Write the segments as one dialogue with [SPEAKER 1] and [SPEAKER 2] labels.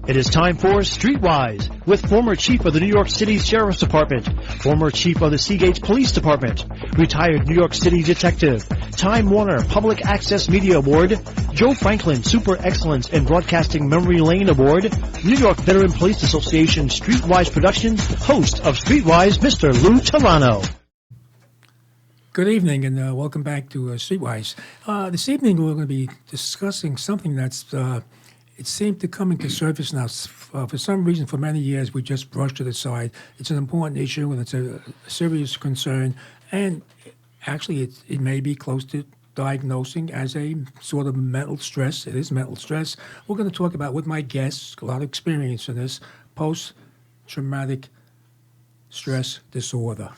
[SPEAKER 1] It is time for StreetWise with former chief of the New York City Sheriff's Department, former chief of the Seagate Police Department, retired New York City detective, Time Warner Public Access Media Award, Joe Franklin Super Excellence in Broadcasting Memory Lane Award, New York Veteran Police Association StreetWise Productions, host of StreetWise, Mr. Lou Telano.
[SPEAKER 2] Good evening and welcome back to StreetWise. This evening we're going to be discussing something that's it seemed to come into surface now. For some reason, for many years, we just brushed it aside. It's an important issue and it's a serious concern. And actually, it may be close to diagnosing as a sort of mental stress. It is mental stress. We're going to talk about, with my guests, a lot of experience in this, post-traumatic stress disorder.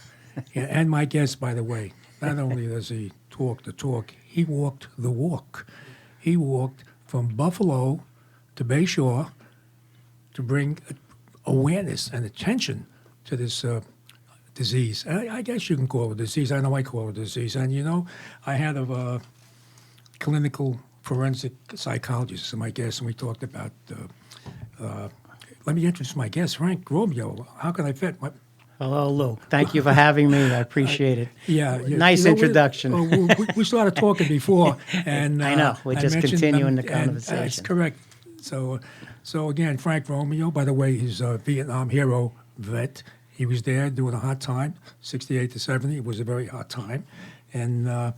[SPEAKER 2] And my guest, by the way, not only does he talk the talk, he walked the walk. He walked from Buffalo to Bayshore to bring awareness and attention to this disease. I guess you can call it a disease. I know I call it a disease. And, you know, I had a clinical forensic psychologist as my guest, and we talked about, let me introduce my guest, Frank Romeo. How can I fit?
[SPEAKER 3] Hello, Lou. Thank you for having me. I appreciate it.
[SPEAKER 2] Yeah.
[SPEAKER 3] Nice introduction.
[SPEAKER 2] We started talking before, and
[SPEAKER 3] I know. We're just continuing the conversation.
[SPEAKER 2] That's correct. So again, Frank Romeo, by the way, he's a Vietnam hero vet. He was there doing a hot time, 68 to 70. It was a very hot time. And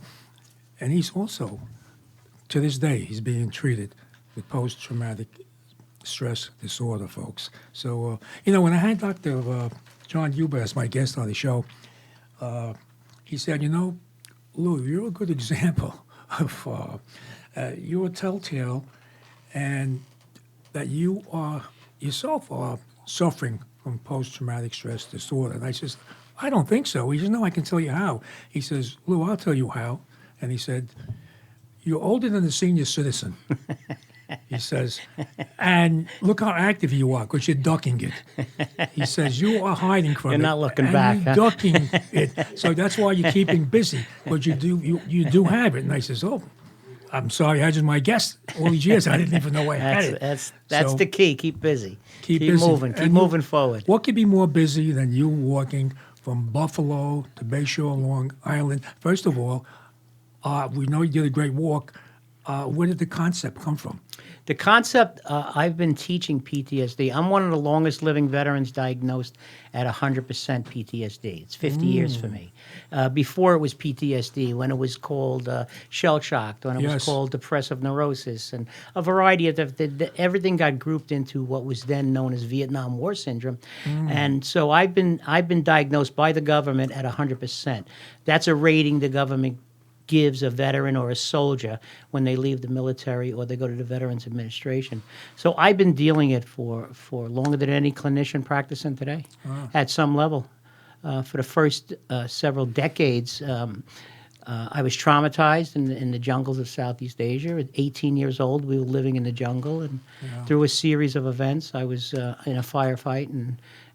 [SPEAKER 2] he's also, to this day, he's being treated with post-traumatic stress disorder, folks. So, when I had Dr. John Huber as my guest on the show, he said, Lou, you're a good example of, you're a telltale, and that you yourself are suffering from post-traumatic stress disorder. And I says, I don't think so. He says, no, I can tell you how. He says, Lou, I'll tell you how. And he said, you're older than a senior citizen. He says, and look how active you are, because you're ducking it. He says, you are hiding from it.
[SPEAKER 3] You're not looking
[SPEAKER 2] and
[SPEAKER 3] back.
[SPEAKER 2] You're ducking it. So that's why you're keeping busy, because you do have it. And I says, oh, I'm sorry, I just my guess. All these years, I didn't even know I had it.
[SPEAKER 3] That's the key. Keep busy.
[SPEAKER 2] Keep busy.
[SPEAKER 3] Moving. Keep moving forward.
[SPEAKER 2] What could be more busy than you walking from Buffalo to Bayshore, Long Island? First of all, we know you did a great walk. Where did the concept come from?
[SPEAKER 3] The concept, I've been teaching PTSD. I'm one of the longest living veterans diagnosed at 100% PTSD. It's 50 years for me. Before it was PTSD, when it was called shell-shocked, when it was called depressive neurosis, and a variety of everything got grouped into what was then known as Vietnam War syndrome. And so I've been diagnosed by the government at 100%. That's a rating the government gives a veteran or a soldier when they leave the military or they go to the Veterans Administration. So I've been dealing it for longer than any clinician practicing today at some level. For the first several decades, I was traumatized in the jungles of Southeast Asia. At 18 years old, we were living in the jungle, and through a series of events, I was in a firefight,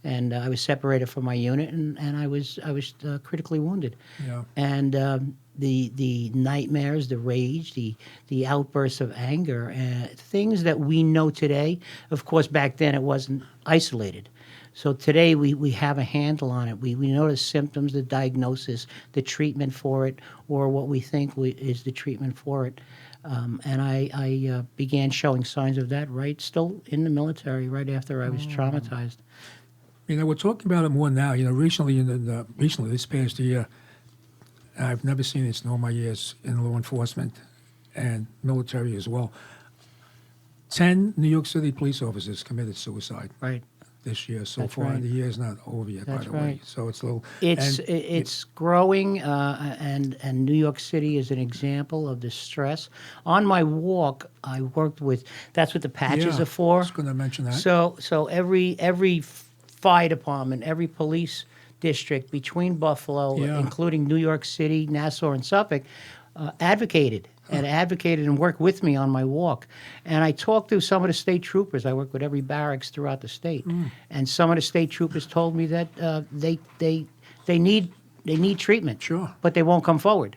[SPEAKER 3] and I was separated from my unit, and I was critically wounded.
[SPEAKER 2] Yeah.
[SPEAKER 3] And the nightmares, the rage, the outbursts of anger, things that we know today. Of course, back then it wasn't isolated. So today we have a handle on it. We know the symptoms, the diagnosis, the treatment for it, or what we think is the treatment for it. And I began showing signs of that still in the military, right after I was traumatized.
[SPEAKER 2] We're talking about it more now. Recently this past year, I've never seen this in all my years in law enforcement and military as well. 10 New York City police officers committed suicide.
[SPEAKER 3] Right.
[SPEAKER 2] This year so
[SPEAKER 3] That's
[SPEAKER 2] far,
[SPEAKER 3] right.
[SPEAKER 2] and the year's not over yet,
[SPEAKER 3] That's
[SPEAKER 2] by the way. So it's a little.
[SPEAKER 3] It's growing, and New York City is an example of the stress. On my walk, I worked with. That's what the patches are for.
[SPEAKER 2] I was going to mention that.
[SPEAKER 3] So every fire department, every police district between Buffalo, including New York City, Nassau, and Suffolk, advocated and worked with me on my walk. And I talked to some of the state troopers. I work with every barracks throughout the state. And some of the state troopers told me that they need treatment.
[SPEAKER 2] Sure.
[SPEAKER 3] But they won't come forward.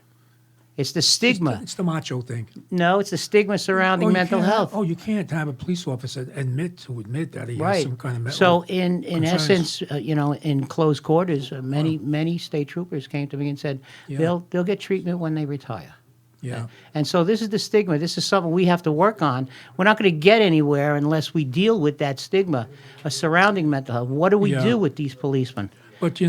[SPEAKER 3] It's the stigma.
[SPEAKER 2] It's the macho thing.
[SPEAKER 3] No, it's the stigma surrounding
[SPEAKER 2] you
[SPEAKER 3] mental
[SPEAKER 2] can't
[SPEAKER 3] health.
[SPEAKER 2] Have, you can't have a police officer admit that he has
[SPEAKER 3] Right.
[SPEAKER 2] some kind of mental
[SPEAKER 3] So in
[SPEAKER 2] concerns.
[SPEAKER 3] essence, in close quarters, many state troopers came to me and said they'll get treatment when they retire.
[SPEAKER 2] Yeah.
[SPEAKER 3] And so this is the stigma. This is something we have to work on. We're not going to get anywhere unless we deal with that stigma surrounding mental health. What do we do with these policemen?
[SPEAKER 2] But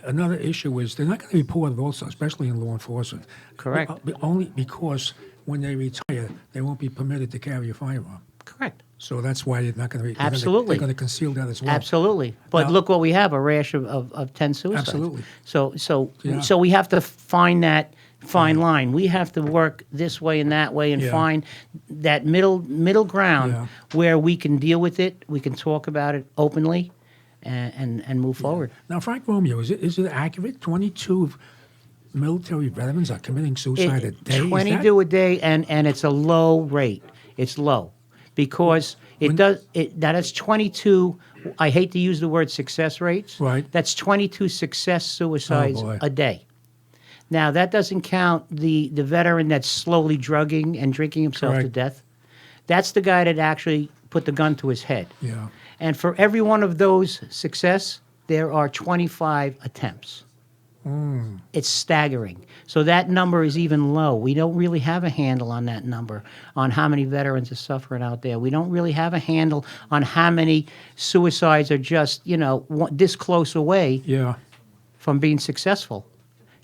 [SPEAKER 2] another issue is they're not going to be reported also, especially in law enforcement.
[SPEAKER 3] Correct.
[SPEAKER 2] Only because when they retire, they won't be permitted to carry a firearm.
[SPEAKER 3] Correct.
[SPEAKER 2] So that's why they're not going to be.
[SPEAKER 3] Absolutely.
[SPEAKER 2] They're going to conceal that as well.
[SPEAKER 3] Absolutely. But
[SPEAKER 2] Now-
[SPEAKER 3] look what we have, a rash of 10 suicides.
[SPEAKER 2] Absolutely.
[SPEAKER 3] So we have to find that fine line. We have to work this way and that way and find that middle ground where we can deal with it, we can talk about it openly and move forward.
[SPEAKER 2] Now, Frank Romeo, is it accurate? 22 military veterans are committing suicide a day?
[SPEAKER 3] 22 a day, and it's a low rate. It's low because that is 22. I hate to use the word success rates.
[SPEAKER 2] Right.
[SPEAKER 3] That's 22 success suicides a day. Now, that doesn't count the veteran that's slowly drugging and drinking himself to death. That's the guy that actually put the gun to his head.
[SPEAKER 2] Yeah.
[SPEAKER 3] And for every one of those success, there are 25 attempts. It's staggering. So that number is even low. We don't really have a handle on that number, on how many veterans are suffering out there. We don't really have a handle on how many suicides are just, this close away from being successful.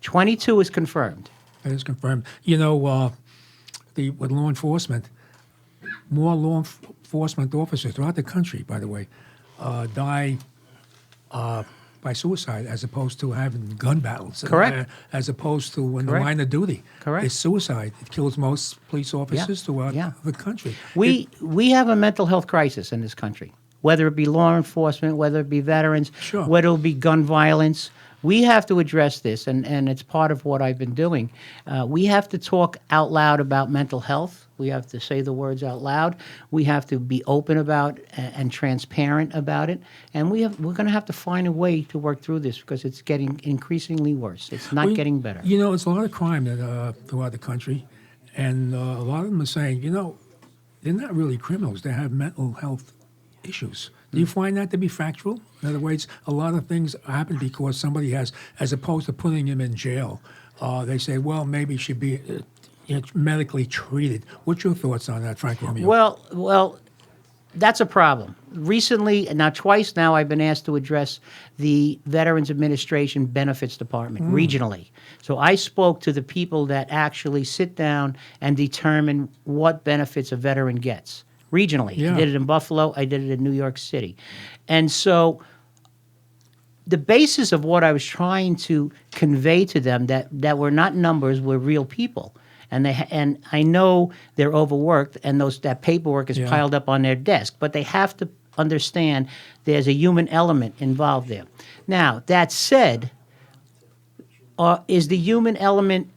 [SPEAKER 3] 22 is confirmed.
[SPEAKER 2] That is confirmed. With law enforcement, more law enforcement officers throughout the country, by the way, die by suicide as opposed to having gun battles.
[SPEAKER 3] Correct.
[SPEAKER 2] As opposed to in the line of duty.
[SPEAKER 3] Correct.
[SPEAKER 2] It's suicide. It kills most police officers throughout the country.
[SPEAKER 3] We have a mental health crisis in this country, whether it be law enforcement, whether it be veterans, whether it be gun violence. We have to address this, and it's part of what I've been doing. We have to talk out loud about mental health. We have to say the words out loud. We have to be open about and transparent about it. And we're going to have to find a way to work through this because it's getting increasingly worse. It's not getting better.
[SPEAKER 2] It's a lot of crime throughout the country, and a lot of them are saying, they're not really criminals. They have mental health issues. Do you find that to be factual? In other words, a lot of things happen because somebody has, as opposed to putting him in jail, they say, well, maybe he should be medically treated. What's your thoughts on that, Frank Romeo?
[SPEAKER 3] Well, that's a problem. Recently, twice now, I've been asked to address the Veterans Administration Benefits Department regionally. So I spoke to the people that actually sit down and determine what benefits a veteran gets. Regionally. I did it in Buffalo. I did it in New York City. And so the basis of what I was trying to convey to them that were not numbers, were real people. And I know they're overworked and that paperwork is piled up on their desk, but they have to understand there's a human element involved there. Now, that said, is the human element,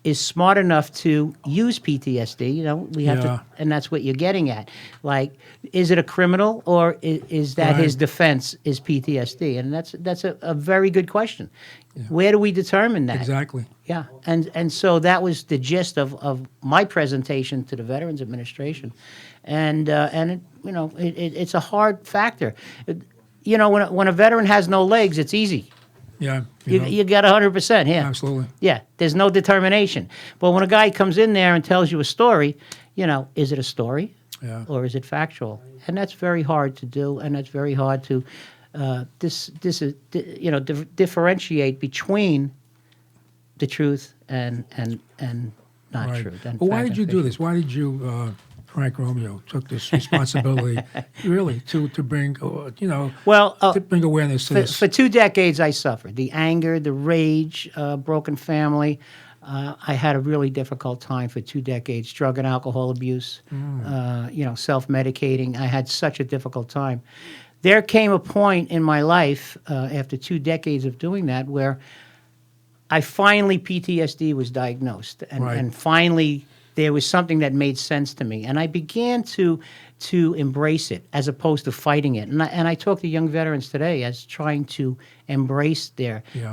[SPEAKER 3] is smart enough to use PTSD, we have to, and that's what you're getting at. Like, is it a criminal or is that his defense is PTSD? And that's a very good question. Yeah. Where do we determine that?
[SPEAKER 2] Exactly.
[SPEAKER 3] Yeah, and so that was the gist of my presentation to the Veterans Administration, and it's a hard factor. When a veteran has no legs, it's easy.
[SPEAKER 2] Yeah,
[SPEAKER 3] you got 100%. Yeah,
[SPEAKER 2] absolutely.
[SPEAKER 3] Yeah, there's no determination. But when a guy comes in there and tells you a story, is it a story, or is it factual? And that's very hard to do, and that's very hard to differentiate between the truth and not truth.
[SPEAKER 2] Well, why did you do this? Why did you? Frank Romeo took this responsibility, really, to bring, to bring awareness to this.
[SPEAKER 3] For 2 decades, I suffered the anger, the rage, broken family. I had a really difficult time for 2 decades. Drug and alcohol abuse, self-medicating. I had such a difficult time. There came a point in my life after 2 decades of doing that where PTSD was diagnosed, and finally there was something that made sense to me, and I began to embrace it as opposed to fighting it. And I talk to young veterans today as trying to embrace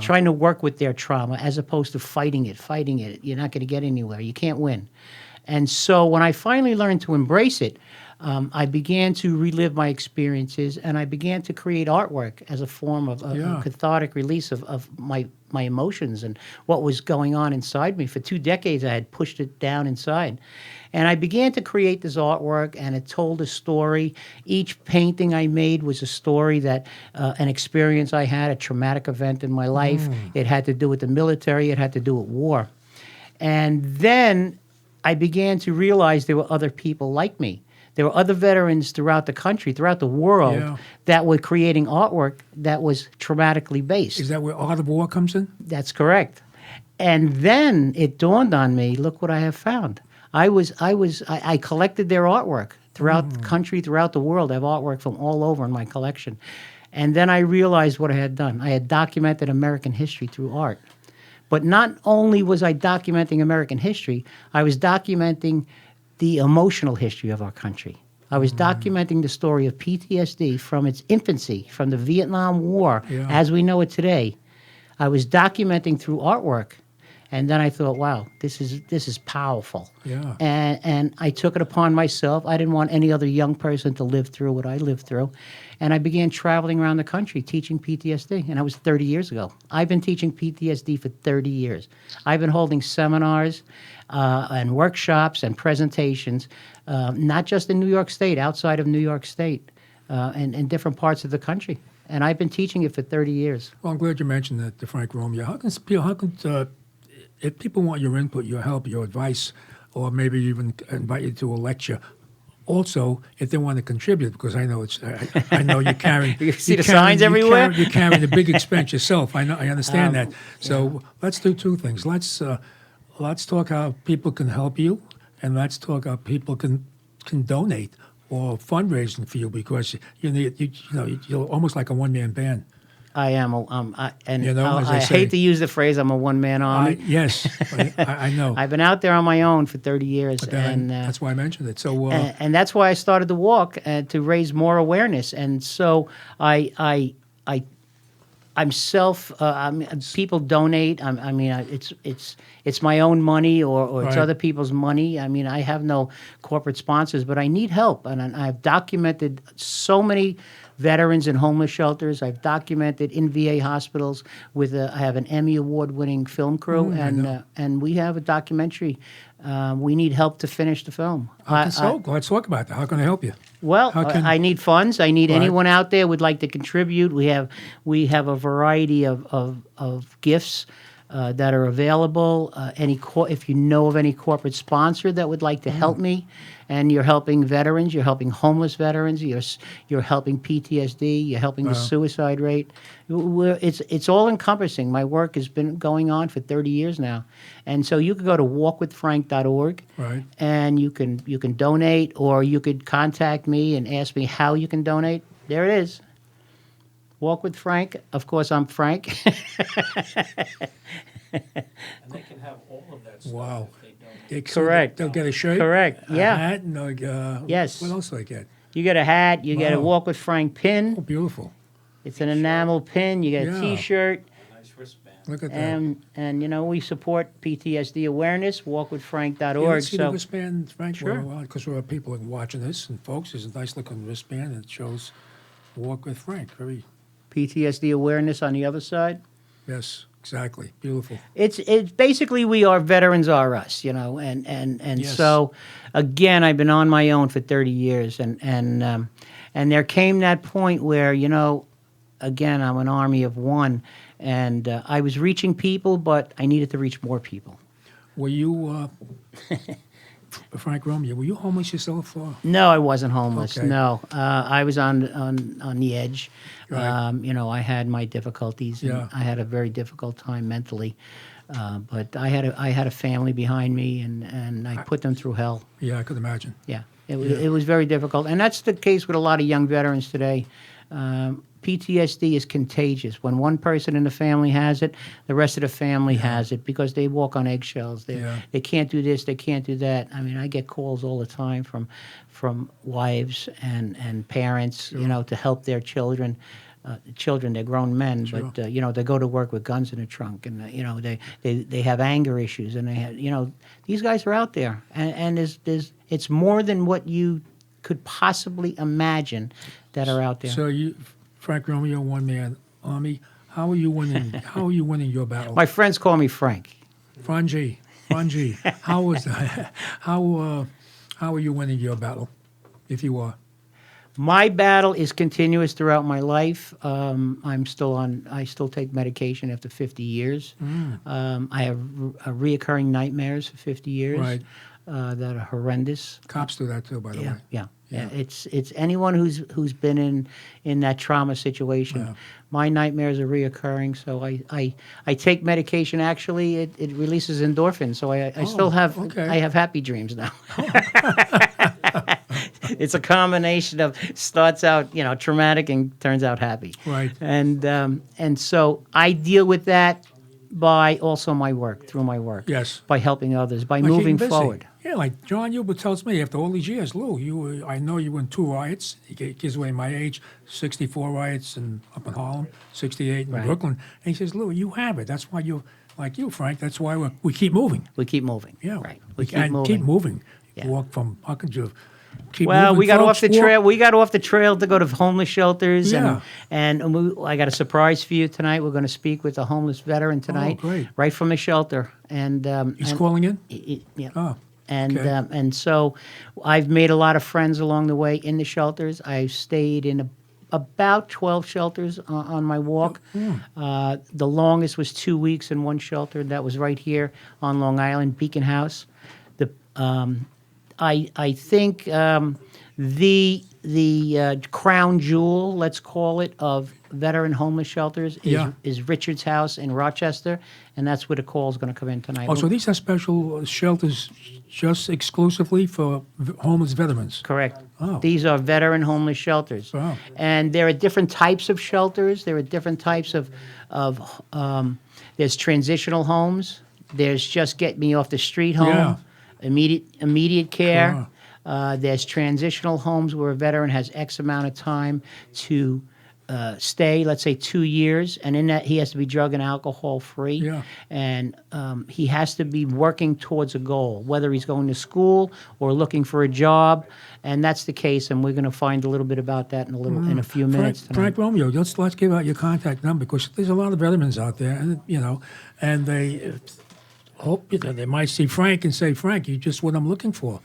[SPEAKER 3] trying to work with their trauma as opposed to fighting it. Fighting it, you're not going to get anywhere. You can't win. And so when I finally learned to embrace it, I began to relive my experiences, and I began to create artwork as a form of a cathartic release of my emotions and what was going on inside me. For 2 decades, I had pushed it down inside. And I began to create this artwork, and it told a story. Each painting I made was a story that an experience I had, a traumatic event in my life. It had to do with the military. It had to do with war. And then I began to realize there were other people like me. There were other veterans throughout the country, throughout the world, that were creating artwork that was traumatically based.
[SPEAKER 2] Is that where Art of War comes in?
[SPEAKER 3] That's correct. And then it dawned on me, look what I have found. I collected their artwork throughout the country, throughout the world. I have artwork from all over in my collection. And then I realized what I had done. I had documented American history through art. But not only was I documenting American history, I was documenting the emotional history of our country. I was documenting the story of PTSD from its infancy, from the Vietnam War, as we know it today. I was documenting through artwork. And then I thought, wow, this is powerful.
[SPEAKER 2] Yeah.
[SPEAKER 3] And I took it upon myself. I didn't want any other young person to live through what I lived through. And I began traveling around the country teaching PTSD. And that was 30 years ago. I've been teaching PTSD for 30 years. I've been holding seminars and workshops and presentations, not just in New York State, outside of New York State, and in different parts of the country. And I've been teaching it for 30 years.
[SPEAKER 2] Well, I'm glad you mentioned that, to Frank Romeo. How can if people want your input, your help, your advice, or maybe even invite you to a lecture, also, if they want to contribute, because I know I know you're carrying.
[SPEAKER 3] You see the signs everywhere.
[SPEAKER 2] You're carrying a big expense yourself. I understand that. So let's do 2 things. Let's talk how people can help you, and let's talk how people can donate or fundraising for you, because you're almost like a one-man band.
[SPEAKER 3] I am. I
[SPEAKER 2] say,
[SPEAKER 3] hate to use the phrase, I'm a one-man army.
[SPEAKER 2] Yes, I know.
[SPEAKER 3] I've been out there on my own for 30 years. And
[SPEAKER 2] that's why I mentioned it. So,
[SPEAKER 3] and that's why I started the walk, to raise more awareness. And so I'm self. People donate. It's my own money, or it's other people's money. I mean, I have no corporate sponsors, but I need help, and I've documented so many veterans in homeless shelters. I've documented in VA hospitals I have an Emmy Award-winning film crew, and we have a documentary. We need help to finish the film.
[SPEAKER 2] Let's talk about that. How can I help you?
[SPEAKER 3] Well, I need funds. I need anyone out there would like to contribute. We have a variety of gifts that are available. If you know of any corporate sponsor that would like to help me, and you're helping veterans, you're helping homeless veterans, you're helping PTSD, you're helping the suicide rate. It's all encompassing. My work has been going on for 30 years now, and so you could go to walkwithfrank.org, and you can donate, or you could contact me and ask me how you can donate. There it is. Walk with Frank. Of course, I'm Frank.
[SPEAKER 2] And they can have all of that stuff. Wow.
[SPEAKER 3] Correct.
[SPEAKER 2] They'll get a shirt.
[SPEAKER 3] Correct.
[SPEAKER 2] A hat. And
[SPEAKER 3] yes.
[SPEAKER 2] What else do I get?
[SPEAKER 3] You get a hat. You get a Walk with Frank pin.
[SPEAKER 2] Oh, beautiful.
[SPEAKER 3] It's an enamel pin. You get a T-shirt.
[SPEAKER 4] A nice wristband.
[SPEAKER 2] Look at that.
[SPEAKER 3] And we support PTSD awareness. Walkwithfrank.org.
[SPEAKER 2] Let's see the wristband, Frank.
[SPEAKER 3] Sure.
[SPEAKER 2] Because we're people watching this, and folks, there's a nice looking wristband, and it shows Walk with Frank. Very.
[SPEAKER 3] PTSD awareness on the other side.
[SPEAKER 2] Yes, exactly. Beautiful.
[SPEAKER 3] It's basically we are veterans are us, and
[SPEAKER 2] Yes.
[SPEAKER 3] So again, I've been on my own for 30 years, and there came that point where again, I'm an army of one, and I was reaching people, but I needed to reach more people.
[SPEAKER 2] Were you Frank Romeo? Were you homeless yourself?
[SPEAKER 3] No, I wasn't homeless.
[SPEAKER 2] Okay.
[SPEAKER 3] No, I was on the edge.
[SPEAKER 2] Right.
[SPEAKER 3] I had my difficulties. And I had a very difficult time mentally, but I had a family behind me, and I put them through hell.
[SPEAKER 2] Yeah, I could imagine.
[SPEAKER 3] Yeah, it was very difficult, and that's the case with a lot of young veterans today. PTSD is contagious. When one person in the family has it, the rest of the family has it because they walk on eggshells. They can't do this, they can't do that. I mean, I get calls all the time from wives and parents, to help their children. They're grown men, but they go to work with guns in the trunk, and they have anger issues, and they have these guys are out there, and it's more than what you could possibly imagine that are out there.
[SPEAKER 2] So Frank Romeo, one man army. How are you winning? How are you winning your battle?
[SPEAKER 3] My friends call me Frank.
[SPEAKER 2] Frangie. How was that? How are you winning your battle, if you are?
[SPEAKER 3] My battle is continuous throughout my life. I still take medication after 50 years. I have reoccurring nightmares for 50 years.
[SPEAKER 2] Right.
[SPEAKER 3] That are horrendous.
[SPEAKER 2] Cops do that too, by the way.
[SPEAKER 3] Yeah. It's anyone who's been in that trauma situation.
[SPEAKER 2] Yeah.
[SPEAKER 3] My nightmares are reoccurring, so I take medication. Actually, it releases endorphins, so I still have I have happy dreams now. It's a combination of starts out traumatic and turns out happy.
[SPEAKER 2] Right.
[SPEAKER 3] And so I deal with that by also through my work.
[SPEAKER 2] Yes.
[SPEAKER 3] By helping others, by
[SPEAKER 2] Like
[SPEAKER 3] moving
[SPEAKER 2] keeping busy.
[SPEAKER 3] forward.
[SPEAKER 2] Yeah, like John Hubert tells me, after all these years, Lou, I know you were in 2 riots. He gives away my age, 64 riots up in Harlem, 68 in Brooklyn. And he says, Lou, you have it. That's why like you, Frank, that's why we keep moving.
[SPEAKER 3] We keep moving.
[SPEAKER 2] Yeah.
[SPEAKER 3] Right.
[SPEAKER 2] Keep moving.
[SPEAKER 3] Yeah.
[SPEAKER 2] You walk from, how could you keep
[SPEAKER 3] Well,
[SPEAKER 2] moving?
[SPEAKER 3] we got
[SPEAKER 2] folks?
[SPEAKER 3] off the trail. We got off the trail to go to homeless shelters,
[SPEAKER 2] Yeah.
[SPEAKER 3] and I got a surprise for you tonight. We're going to speak with a homeless veteran tonight,
[SPEAKER 2] great.
[SPEAKER 3] right from the shelter. And
[SPEAKER 2] He's calling in?
[SPEAKER 3] Yeah.
[SPEAKER 2] Oh.
[SPEAKER 3] And
[SPEAKER 2] okay.
[SPEAKER 3] And so I've made a lot of friends along the way in the shelters. I've stayed in about 12 shelters on my walk. The longest was 2 weeks in one shelter. That was right here on Long Island, Beacon House. I think the crown jewel, let's call it, of veteran homeless shelters is Richard's House in Rochester, and that's where the call is going to come in tonight.
[SPEAKER 2] Oh, so these are special shelters just exclusively for homeless veterans?
[SPEAKER 3] Correct.
[SPEAKER 2] Oh.
[SPEAKER 3] These are veteran homeless shelters.
[SPEAKER 2] Wow.
[SPEAKER 3] And there are different types of shelters. There are different types of there's transitional homes. There's just get me off the street home, immediate care.
[SPEAKER 2] Sure.
[SPEAKER 3] There's transitional homes where a veteran has X amount of time to stay, let's say 2 years, and in that he has to be drug and alcohol free.
[SPEAKER 2] Yeah.
[SPEAKER 3] And he has to be working towards a goal, whether he's going to school or looking for a job, and that's the case. And we're going to find a little bit about that in a few minutes tonight.
[SPEAKER 2] Frank Romeo, let's give out your contact number, because there's a lot of veterans out there, and they hope they might see Frank and say, Frank, you're just what I'm looking for.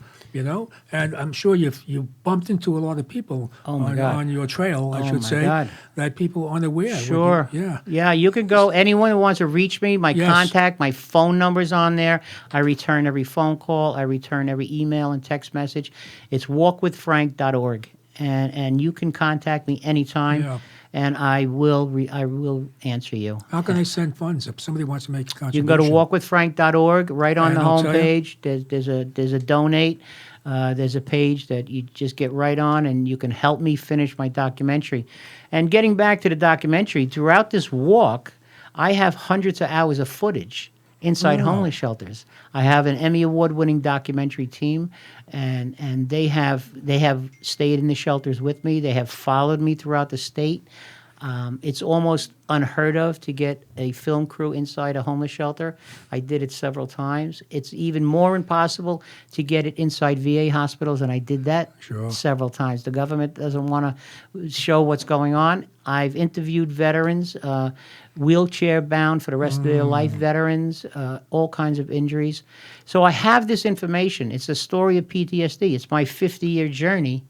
[SPEAKER 2] And I'm sure you bumped into a lot of people on your trail, I should say, that people aren't aware.
[SPEAKER 3] Sure. Yeah, you can go, anyone who wants to reach me, my contact, my phone number's on there. I return every phone call. I return every email and text message. It's walkwithfrank.org. And you can contact me anytime. Yeah. And I will answer you.
[SPEAKER 2] How can they send funds if somebody wants to make a contribution?
[SPEAKER 3] You can go to walkwithfrank.org. Right on the homepage, there's a donate. There's a page that you just get right on, and you can help me finish my documentary. And getting back to the documentary, throughout this walk, I have hundreds of hours of footage inside homeless shelters. I have an Emmy Award-winning documentary team, and they have stayed in the shelters with me. They have followed me throughout the state. It's almost unheard of to get a film crew inside a homeless shelter. I did it several times. It's even more impossible to get it inside VA hospitals, and I did that several times. The government doesn't want to show what's going on. I've interviewed veterans, wheelchair-bound for the rest of their life veterans, all kinds of injuries. So I have this information. It's a story of PTSD. It's my 50-year journey.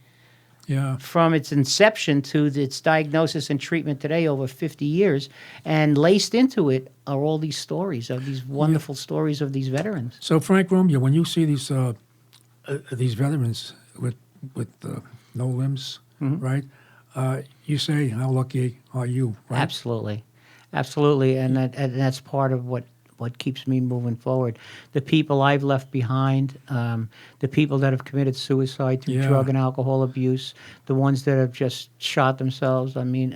[SPEAKER 2] Yeah.
[SPEAKER 3] From its inception to its diagnosis and treatment today, over 50 years, and laced into it are all these stories of these wonderful stories of these veterans.
[SPEAKER 2] So, Frank Romeo, when you see these veterans with no limbs, right? You say, "How lucky are you?" Right?
[SPEAKER 3] Absolutely, and that's part of what what keeps me moving forward. The people I've left behind, the people that have committed suicide through drug and alcohol abuse, the ones that have just shot themselves. I mean,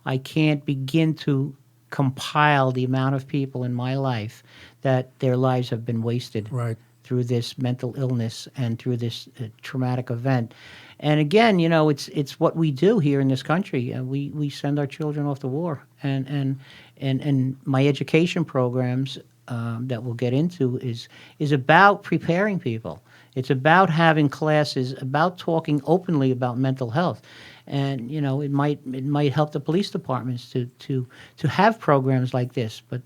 [SPEAKER 3] I can't begin to compile the amount of people in my life that their lives have been wasted through this mental illness and through this traumatic event. And again, you know, it's what we do here in this country. We send our children off to war, and my education programs that we'll get into is about preparing people. It's about having classes, about talking openly about mental health. And you know, it might help the police departments to have programs like this. But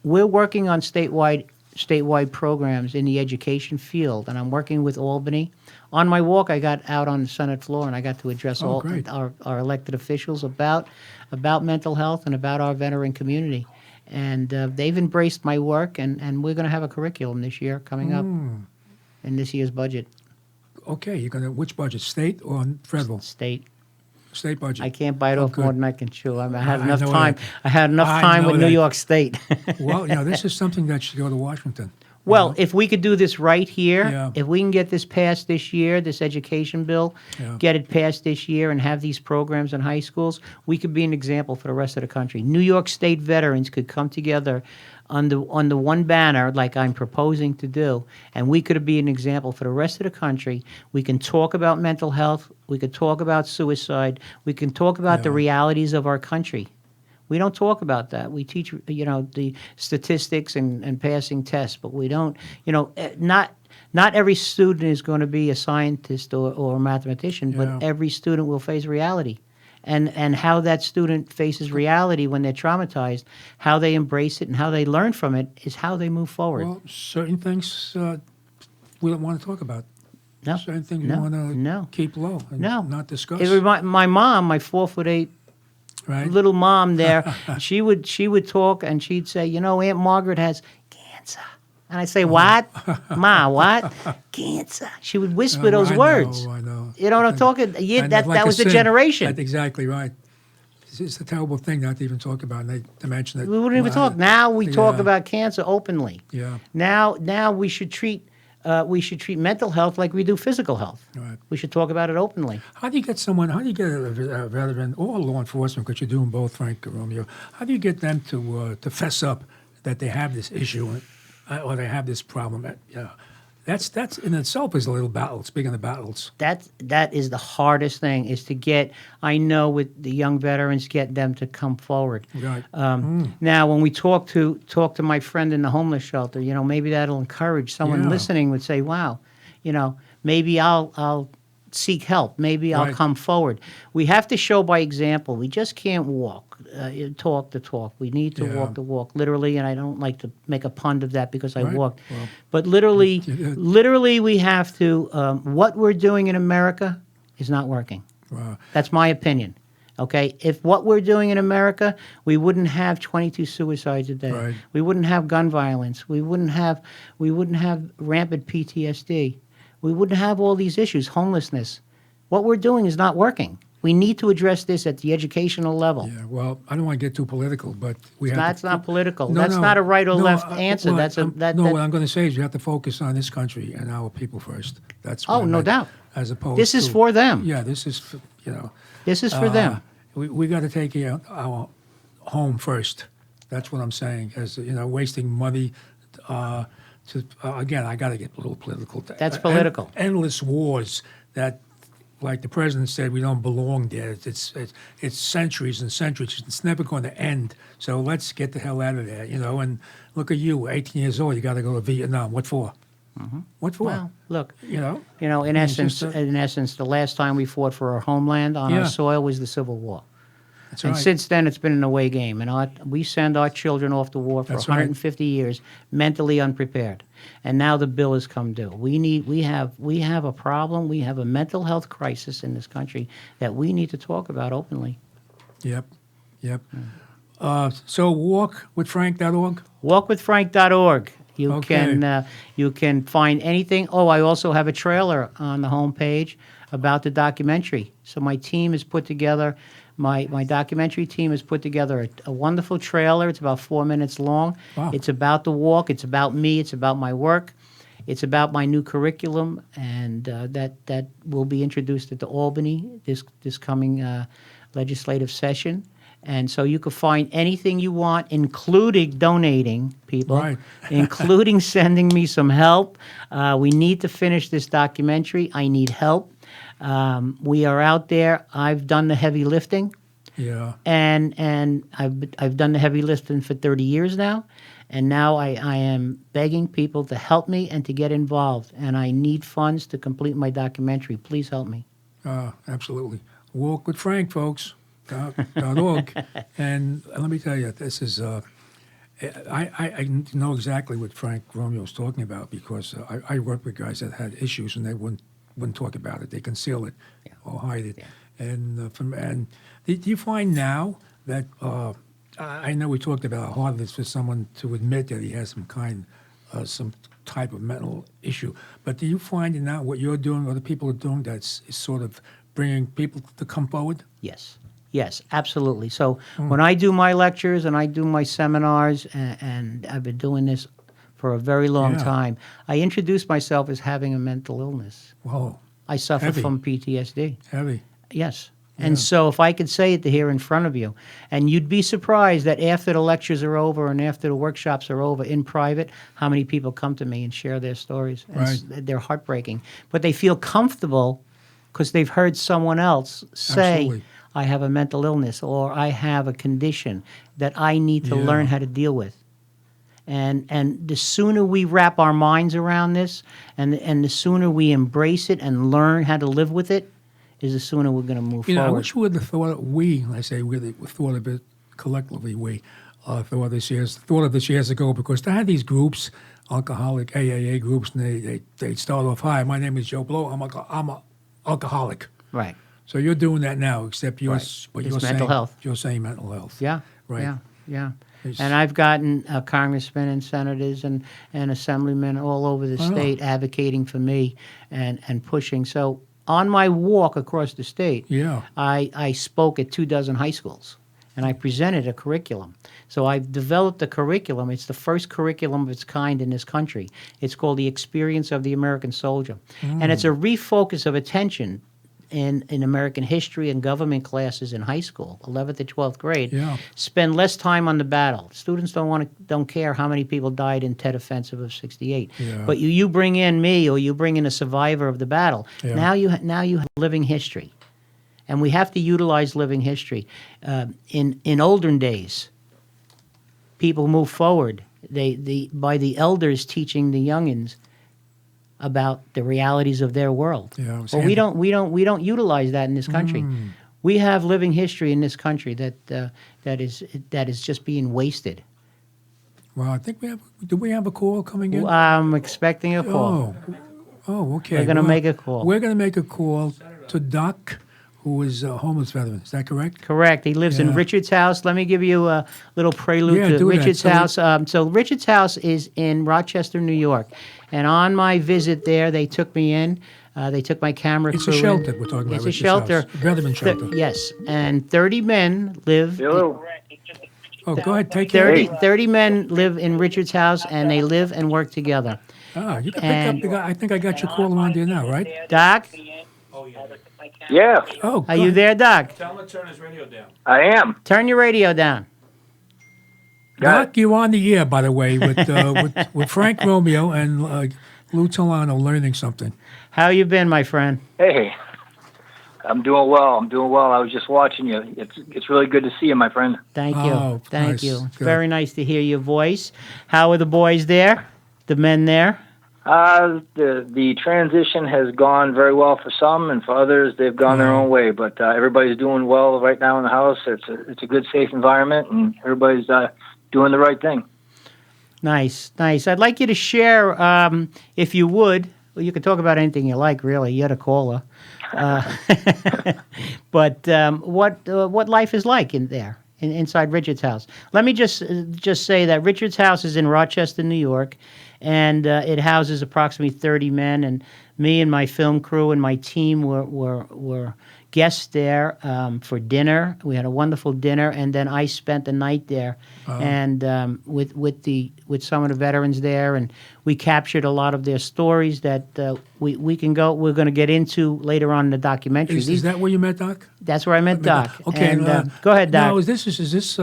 [SPEAKER 3] we're working on statewide programs in the education field, and I'm working with Albany. On my walk, I got out on the Senate floor, and I got to address all our elected officials about mental health and about our veteran community. And they've embraced my work, and we're going to have a curriculum this year coming up in this year's budget.
[SPEAKER 2] Okay, you're going to, which budget, state or federal?
[SPEAKER 3] State.
[SPEAKER 2] State budget.
[SPEAKER 3] I can't bite off more than I can chew. I had
[SPEAKER 2] I
[SPEAKER 3] enough
[SPEAKER 2] know
[SPEAKER 3] time.
[SPEAKER 2] that.
[SPEAKER 3] I had enough
[SPEAKER 2] I
[SPEAKER 3] time
[SPEAKER 2] know
[SPEAKER 3] with New
[SPEAKER 2] that.
[SPEAKER 3] York State.
[SPEAKER 2] Well, you know, this is something that should go to Washington.
[SPEAKER 3] Well, if we could do this right here,
[SPEAKER 2] Yeah.
[SPEAKER 3] if we can get this passed this year, this education bill, get it passed this year and have these programs in high schools, we could be an example for the rest of the country. New York State veterans could come together on the one banner like I'm proposing to do, and we could be an example for the rest of the country. We can talk about mental health. We could talk about suicide. We can talk about the realities of our country. We don't talk about that. We teach, you know, the statistics and passing tests, but we don't, you know, not every student is going to be a scientist or a mathematician, but every student will face reality. And how that student faces reality when they're traumatized, how they embrace it and how they learn from it is how they move forward.
[SPEAKER 2] Well, certain things we don't want to talk about.
[SPEAKER 3] No.
[SPEAKER 2] Certain things we want to keep low and not discuss.
[SPEAKER 3] My mom, my 4'8" little mom there, she would talk and she'd say, you know, Aunt Margaret has cancer. And I'd say, what? Ma, what? Cancer. She would whisper those words.
[SPEAKER 2] I know.
[SPEAKER 3] You know what I'm talking? Yeah,
[SPEAKER 2] And
[SPEAKER 3] that
[SPEAKER 2] like
[SPEAKER 3] was
[SPEAKER 2] I
[SPEAKER 3] the
[SPEAKER 2] said,
[SPEAKER 3] generation.
[SPEAKER 2] That's exactly right. It's a terrible thing not to even talk about, to mention it.
[SPEAKER 3] We wouldn't even talk. Now we talk about cancer openly.
[SPEAKER 2] Yeah.
[SPEAKER 3] Now we should treat mental health like we do physical health.
[SPEAKER 2] Right.
[SPEAKER 3] We should talk about it openly.
[SPEAKER 2] How do you get a veteran or law enforcement, because you're doing both, Frank, Romeo, how do you get them to fess up that they have this issue or they have this problem? That's in itself is a little battle. Speaking of battles.
[SPEAKER 3] That is the hardest thing, is to get, I know with the young veterans, get them to come forward.
[SPEAKER 2] Right.
[SPEAKER 3] Now, when we talk to my friend in the homeless shelter, you know, maybe that'll encourage someone listening would say, wow, you know, maybe I'll seek help. Maybe I'll come forward. We have to show by example. We just can't talk the talk. We need to walk the walk, literally, and I don't like to make a pun of that because I walked.
[SPEAKER 2] Well,
[SPEAKER 3] but literally, we have to, what we're doing in America is not working.
[SPEAKER 2] Wow.
[SPEAKER 3] That's my opinion. Okay, if what we're doing in America, we wouldn't have 22 suicides a day.
[SPEAKER 2] Right.
[SPEAKER 3] We wouldn't have gun violence. We wouldn't have rampant PTSD. We wouldn't have all these issues, homelessness. What we're doing is not working. We need to address this at the educational level.
[SPEAKER 2] Yeah, well, I don't want to get too political, but
[SPEAKER 3] That's not political. That's not a right or left answer.
[SPEAKER 2] What I'm going to say is you have to focus on this country and our people first. That's what I
[SPEAKER 3] no
[SPEAKER 2] meant,
[SPEAKER 3] doubt.
[SPEAKER 2] As opposed
[SPEAKER 3] This
[SPEAKER 2] to,
[SPEAKER 3] is for them.
[SPEAKER 2] Yeah, this is, you know.
[SPEAKER 3] This is for them.
[SPEAKER 2] We got to take our home first. That's what I'm saying. As you know, wasting money. Again, I got to get a little political.
[SPEAKER 3] That's political.
[SPEAKER 2] Endless wars that, like the president said, we don't belong there. It's centuries and centuries. It's never going to end. So let's get the hell out of there, you know. And look at you, 18 years old. You got to go to Vietnam. What for? Mm-hmm. What for?
[SPEAKER 3] Well, look.
[SPEAKER 2] You know.
[SPEAKER 3] In essence, the last time we fought for our homeland on our soil was the Civil War.
[SPEAKER 2] That's
[SPEAKER 3] and
[SPEAKER 2] right.
[SPEAKER 3] since then, it's been an away game. And we send our children off to war for
[SPEAKER 2] That's
[SPEAKER 3] 150 years, mentally unprepared. And now the bill has come due. We have a problem. We have a mental health crisis in this country that we need to talk about openly.
[SPEAKER 2] Yep. So walkwithfrank.org?
[SPEAKER 3] Walkwithfrank.org.
[SPEAKER 2] Okay.
[SPEAKER 3] You can find anything. Oh, I also have a trailer on the homepage about the documentary. So my team has put together My documentary team has put together a wonderful trailer. It's about 4 minutes long.
[SPEAKER 2] Wow.
[SPEAKER 3] It's about the walk. It's about me. It's about my work. It's about my new curriculum, and that will be introduced at the Albany this coming legislative session. And so you can find anything you want, including donating, people,
[SPEAKER 2] Right.
[SPEAKER 3] including sending me some help. We need to finish this documentary. I need help. We are out there. I've done the heavy lifting,
[SPEAKER 2] Yeah.
[SPEAKER 3] and I've done the heavy lifting for 30 years now. And now I am begging people to help me and to get involved. And I need funds to complete my documentary. Please help me.
[SPEAKER 2] Absolutely. Walk with Frank, folks. .org. And let me tell you, this is, I know exactly what Frank Romeo is talking about because I work with guys that had issues and they wouldn't talk about it. They conceal it or hide it.
[SPEAKER 3] Yeah.
[SPEAKER 2] And do you find now that, I know we talked about how hard it is for someone to admit that he has some type of mental issue, but do you find now what you're doing or the people are doing that's is sort of bringing people to come forward?
[SPEAKER 3] Yes. Yes, absolutely. So when I do my lectures and I do my seminars, and I've been doing this for a very long time, I introduce myself as having a mental illness.
[SPEAKER 2] Whoa.
[SPEAKER 3] I suffer
[SPEAKER 2] Heavy.
[SPEAKER 3] from PTSD.
[SPEAKER 2] Heavy.
[SPEAKER 3] Yes. And so if I could say it here in front of you, and you'd be surprised that after the lectures are over and after the workshops are over in private, how many people come to me and share their stories. And
[SPEAKER 2] Right.
[SPEAKER 3] they're heartbreaking. But they feel comfortable because they've heard someone else say,
[SPEAKER 2] Absolutely.
[SPEAKER 3] I have a mental illness or I have a condition that I need to
[SPEAKER 2] Yeah.
[SPEAKER 3] learn how to deal with. And the sooner we wrap our minds around this and the sooner we embrace it and learn how to live with it, is the sooner we're going to move
[SPEAKER 2] You know, I
[SPEAKER 3] forward.
[SPEAKER 2] wish we would have thought, I say we thought of it collectively, thought of this years ago, because they had these groups, alcoholic AAA groups, and they start off, hi, my name is Joe Blow, I'm a alcoholic.
[SPEAKER 3] Right.
[SPEAKER 2] So you're doing that now, except you're,
[SPEAKER 3] Right.
[SPEAKER 2] but
[SPEAKER 3] It's
[SPEAKER 2] you're
[SPEAKER 3] mental
[SPEAKER 2] saying,
[SPEAKER 3] health.
[SPEAKER 2] You're saying mental health.
[SPEAKER 3] Yeah.
[SPEAKER 2] Right.
[SPEAKER 3] Yeah. Yeah.
[SPEAKER 2] It's-
[SPEAKER 3] And I've gotten congressmen and senators and assemblymen all over the state advocating for me and pushing. So on my walk across the state,
[SPEAKER 2] Yeah.
[SPEAKER 3] I spoke at 24 high schools, and I presented a curriculum. So I've developed a curriculum. It's the first curriculum of its kind in this country. It's called The Experience of the American Soldier. And it's a refocus of attention in American history and government classes in high school, 11th to 12th grade.
[SPEAKER 2] Yeah.
[SPEAKER 3] Spend less time on the battle. Students don't care how many people died in Tet Offensive of '68.
[SPEAKER 2] Yeah.
[SPEAKER 3] But you bring in me, or you bring in a survivor of the battle.
[SPEAKER 2] Yeah.
[SPEAKER 3] Now you have living history, and we have to utilize living history. In olden days, people move forward. By the elders teaching the youngins about the realities of their world.
[SPEAKER 2] Yeah, it was
[SPEAKER 3] Well, we don't utilize that in this country. We have living history in this country that is just being wasted.
[SPEAKER 2] Well, I think do we have a call coming in?
[SPEAKER 3] I'm expecting a call.
[SPEAKER 2] Oh, okay.
[SPEAKER 3] We're gonna
[SPEAKER 2] Well,
[SPEAKER 3] make a call.
[SPEAKER 2] We're going to make a call to Doc, who is a homeless veteran. Is that correct?
[SPEAKER 3] Correct. He lives in
[SPEAKER 2] Yeah.
[SPEAKER 3] Richard's house. Let me give you a little prelude
[SPEAKER 2] Yeah,
[SPEAKER 3] to
[SPEAKER 2] do that.
[SPEAKER 3] Richard's
[SPEAKER 2] So
[SPEAKER 3] house. So Richard's house is in Rochester, New York. And on my visit there, they took me in. They took my camera
[SPEAKER 2] It's
[SPEAKER 3] crew
[SPEAKER 2] a
[SPEAKER 3] in.
[SPEAKER 2] shelter we're talking about.
[SPEAKER 3] It's a
[SPEAKER 2] Richard's
[SPEAKER 3] shelter.
[SPEAKER 2] house. Veteran shelter.
[SPEAKER 3] Yes. And 30 men live.
[SPEAKER 4] Hello.
[SPEAKER 2] Oh, go ahead. Take care.
[SPEAKER 3] 30 men live in Richard's house, and they live and work together.
[SPEAKER 2] You can
[SPEAKER 3] And-
[SPEAKER 2] pick up the guy. I think I got your call around here now, right?
[SPEAKER 3] Doc,
[SPEAKER 4] Yeah,
[SPEAKER 2] Oh,
[SPEAKER 3] are you there, Doc?
[SPEAKER 5] Tell him to turn his radio down.
[SPEAKER 4] I am.
[SPEAKER 3] Turn your radio down.
[SPEAKER 2] Doc, you're on the air, by the way, with Frank Romeo and Lou Telano, learning something.
[SPEAKER 3] How you been, my friend?
[SPEAKER 4] Hey, I'm doing well. I was just watching you. It's really good to see you, my friend.
[SPEAKER 3] Thank you.
[SPEAKER 2] Oh,
[SPEAKER 3] Thank
[SPEAKER 2] nice.
[SPEAKER 3] you.
[SPEAKER 2] Good.
[SPEAKER 3] Very nice to hear your voice. How are the boys there? The men there?
[SPEAKER 4] The transition has gone very well for some, and for others, they've gone their own way. But everybody's doing well right now in the house. It's a good, safe environment, and everybody's doing the right thing.
[SPEAKER 3] Nice, nice. I'd like you to share, if you would. Well, you can talk about anything you like, really. You're the caller. But what life is like in there, inside Richard's house. Let me just say that Richard's house is in Rochester, New York, and it houses approximately 30 men. And me and my film crew and my team were guests there for dinner. We had a wonderful dinner, and then I spent the night there, and with some of the veterans there, and we captured a lot of their stories that we're going to get into later on in the documentary.
[SPEAKER 2] Is that where you met Doc?
[SPEAKER 3] That's where I met Doc.
[SPEAKER 2] Okay,
[SPEAKER 3] and, go ahead, Doc.
[SPEAKER 2] Now, is this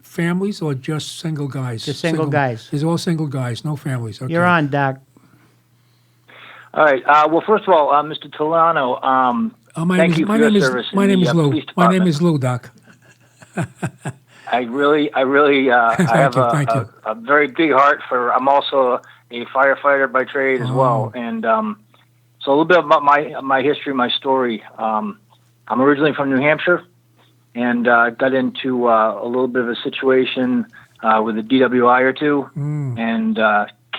[SPEAKER 2] families or just single guys?
[SPEAKER 3] Just single guys.
[SPEAKER 2] It's all single guys, no families. Okay.
[SPEAKER 3] You're on, Doc.
[SPEAKER 4] All right. Well, first of all, Mr. Telano, thank you for your service.
[SPEAKER 2] My name is Lou. My name is Lou, Doc.
[SPEAKER 4] I really, I have a very big heart for. I'm also a firefighter by trade as well, and so a little bit about my history, my story. I'm originally from New Hampshire, and got into a little bit of a situation with a DWI or two, and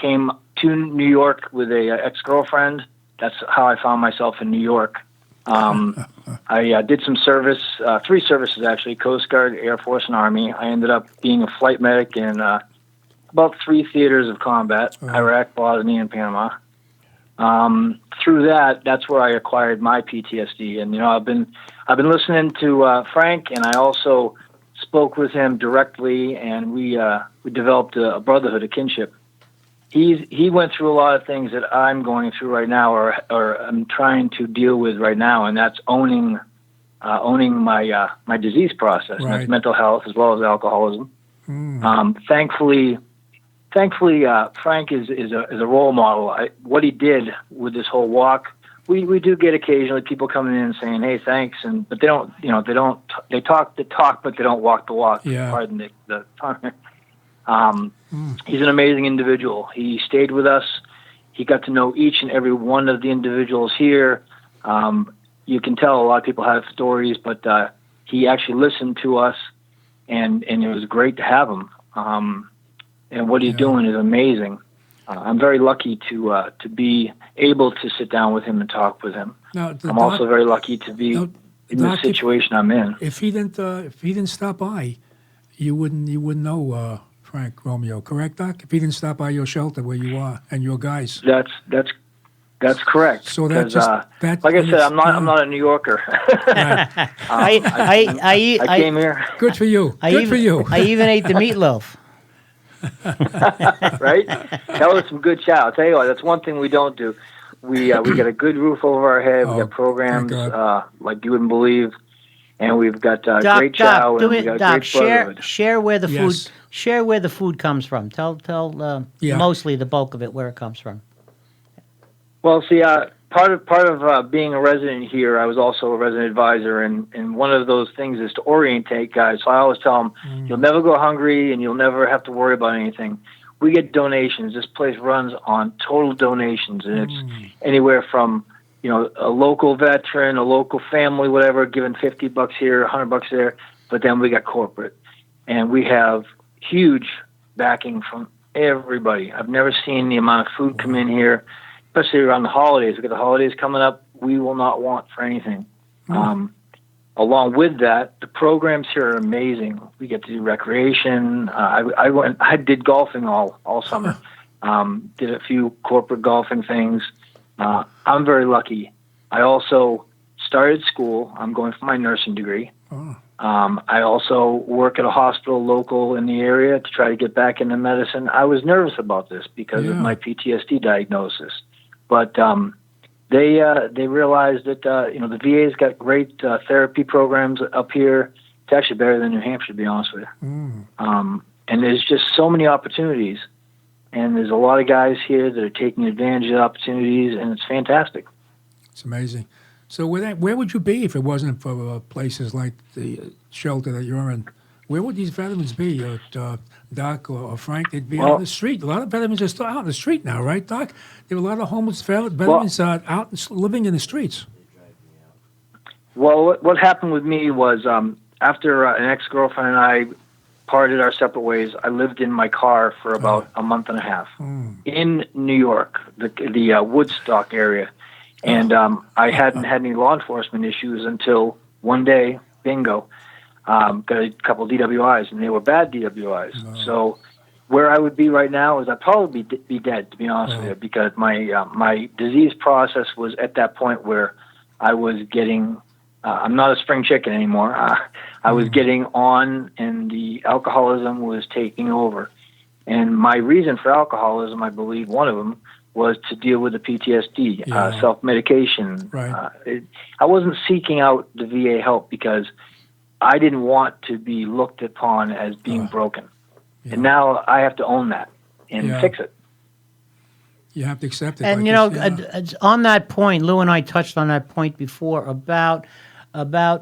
[SPEAKER 4] came to New York with a ex-girlfriend. That's how I found myself in New York. I did some service, 3 services actually, Coast Guard, Air Force, and Army. I ended up being a flight medic in about 3 theaters of combat, Iraq, Bosnia, and Panama. Through that's where I acquired my PTSD. And, I've been listening to Frank, and I also spoke with him directly, and we developed a brotherhood, a kinship. He went through a lot of things that I'm going through right now, or I'm trying to deal with right now, and that's owning my disease process.
[SPEAKER 2] Right.
[SPEAKER 4] And that's mental health as well as alcoholism. Thankfully, Frank is a role model. What he did with this whole walk, we do get occasionally people coming in and saying, "Hey, thanks," but they don't, they talk the talk, but they don't walk the walk.
[SPEAKER 2] Yeah.
[SPEAKER 4] Pardon the tongue. He's an amazing individual. He stayed with us. He got to know each and every one of the individuals here. You can tell a lot of people have stories, but he actually listened to us, and it was great to have him. And what he's doing is amazing. I'm very lucky to be able to sit down with him and talk with him.
[SPEAKER 2] Now,
[SPEAKER 4] I'm also very lucky to be in the situation I'm in.
[SPEAKER 2] If he didn't stop by, you wouldn't know Frank Romeo, correct, Doc? If he didn't stop by your shelter where you are and your guys.
[SPEAKER 4] That's correct.
[SPEAKER 2] So that's
[SPEAKER 4] like I said, I'm not a New Yorker.
[SPEAKER 2] Right.
[SPEAKER 4] I came here.
[SPEAKER 2] Good for you.
[SPEAKER 3] I even ate the meatloaf.
[SPEAKER 4] Right? That was some good chow. I'll tell you what, that's one thing we don't do. We got a good roof over our head. We got programs like you wouldn't believe, and we've got great chow.
[SPEAKER 3] Doc,
[SPEAKER 4] and we got great brotherhood.
[SPEAKER 3] Share where the food comes from. Tell mostly the bulk of it where it comes from.
[SPEAKER 4] Well, see, part of being a resident here, I was also a resident advisor, and one of those things is to orientate guys. So I always tell them, you'll never go hungry, and you'll never have to worry about anything. We get donations. This place runs on total donations, and it's anywhere from a local veteran, a local family, whatever, giving $50 here, $100 there. But then we got corporate, and we have huge backing from everybody. I've never seen the amount of food come in here, especially around the holidays. We've got the holidays coming up. We will not want for anything. Along with that, the programs here are amazing. We get to do recreation. I did golfing all summer. Did a few corporate golfing things. I'm very lucky. I also started school. I'm going for my nursing degree. I also work at a hospital local in the area to try to get back into medicine. I was nervous about this because of my PTSD diagnosis. But they realized that the VA's got great therapy programs up here. It's actually better than New Hampshire, to be honest with you. And there's just so many opportunities, and there's a lot of guys here that are taking advantage of the opportunities, and it's fantastic.
[SPEAKER 2] It's amazing. So where would you be if it wasn't for places like the shelter that you're in? Where would these veterans be, Doc or Frank? They'd be out on the street. A lot of veterans are still out on the street now, right, Doc? There are a lot of homeless veterans out living in the streets.
[SPEAKER 4] Well, what happened with me was after an ex-girlfriend and I parted our separate ways, I lived in my car for about a month and a half in New York, the Woodstock area. And I hadn't had any law enforcement issues until one day, bingo, got a couple DWIs, and they were bad DWIs. So where I would be right now is I'd probably be dead, to be honest with you, because my disease process was at that point where I was getting. I'm not a spring chicken anymore. I was getting on, and the alcoholism was taking over. And my reason for alcoholism, I believe, one of them was to deal with the PTSD, self-medication.
[SPEAKER 2] Right.
[SPEAKER 4] I wasn't seeking out the VA help because I didn't want to be looked upon as being broken.
[SPEAKER 2] Yeah.
[SPEAKER 4] And now I have to own that and fix it.
[SPEAKER 2] You have to accept it.
[SPEAKER 3] And, on that point, Lou and I touched on that point before about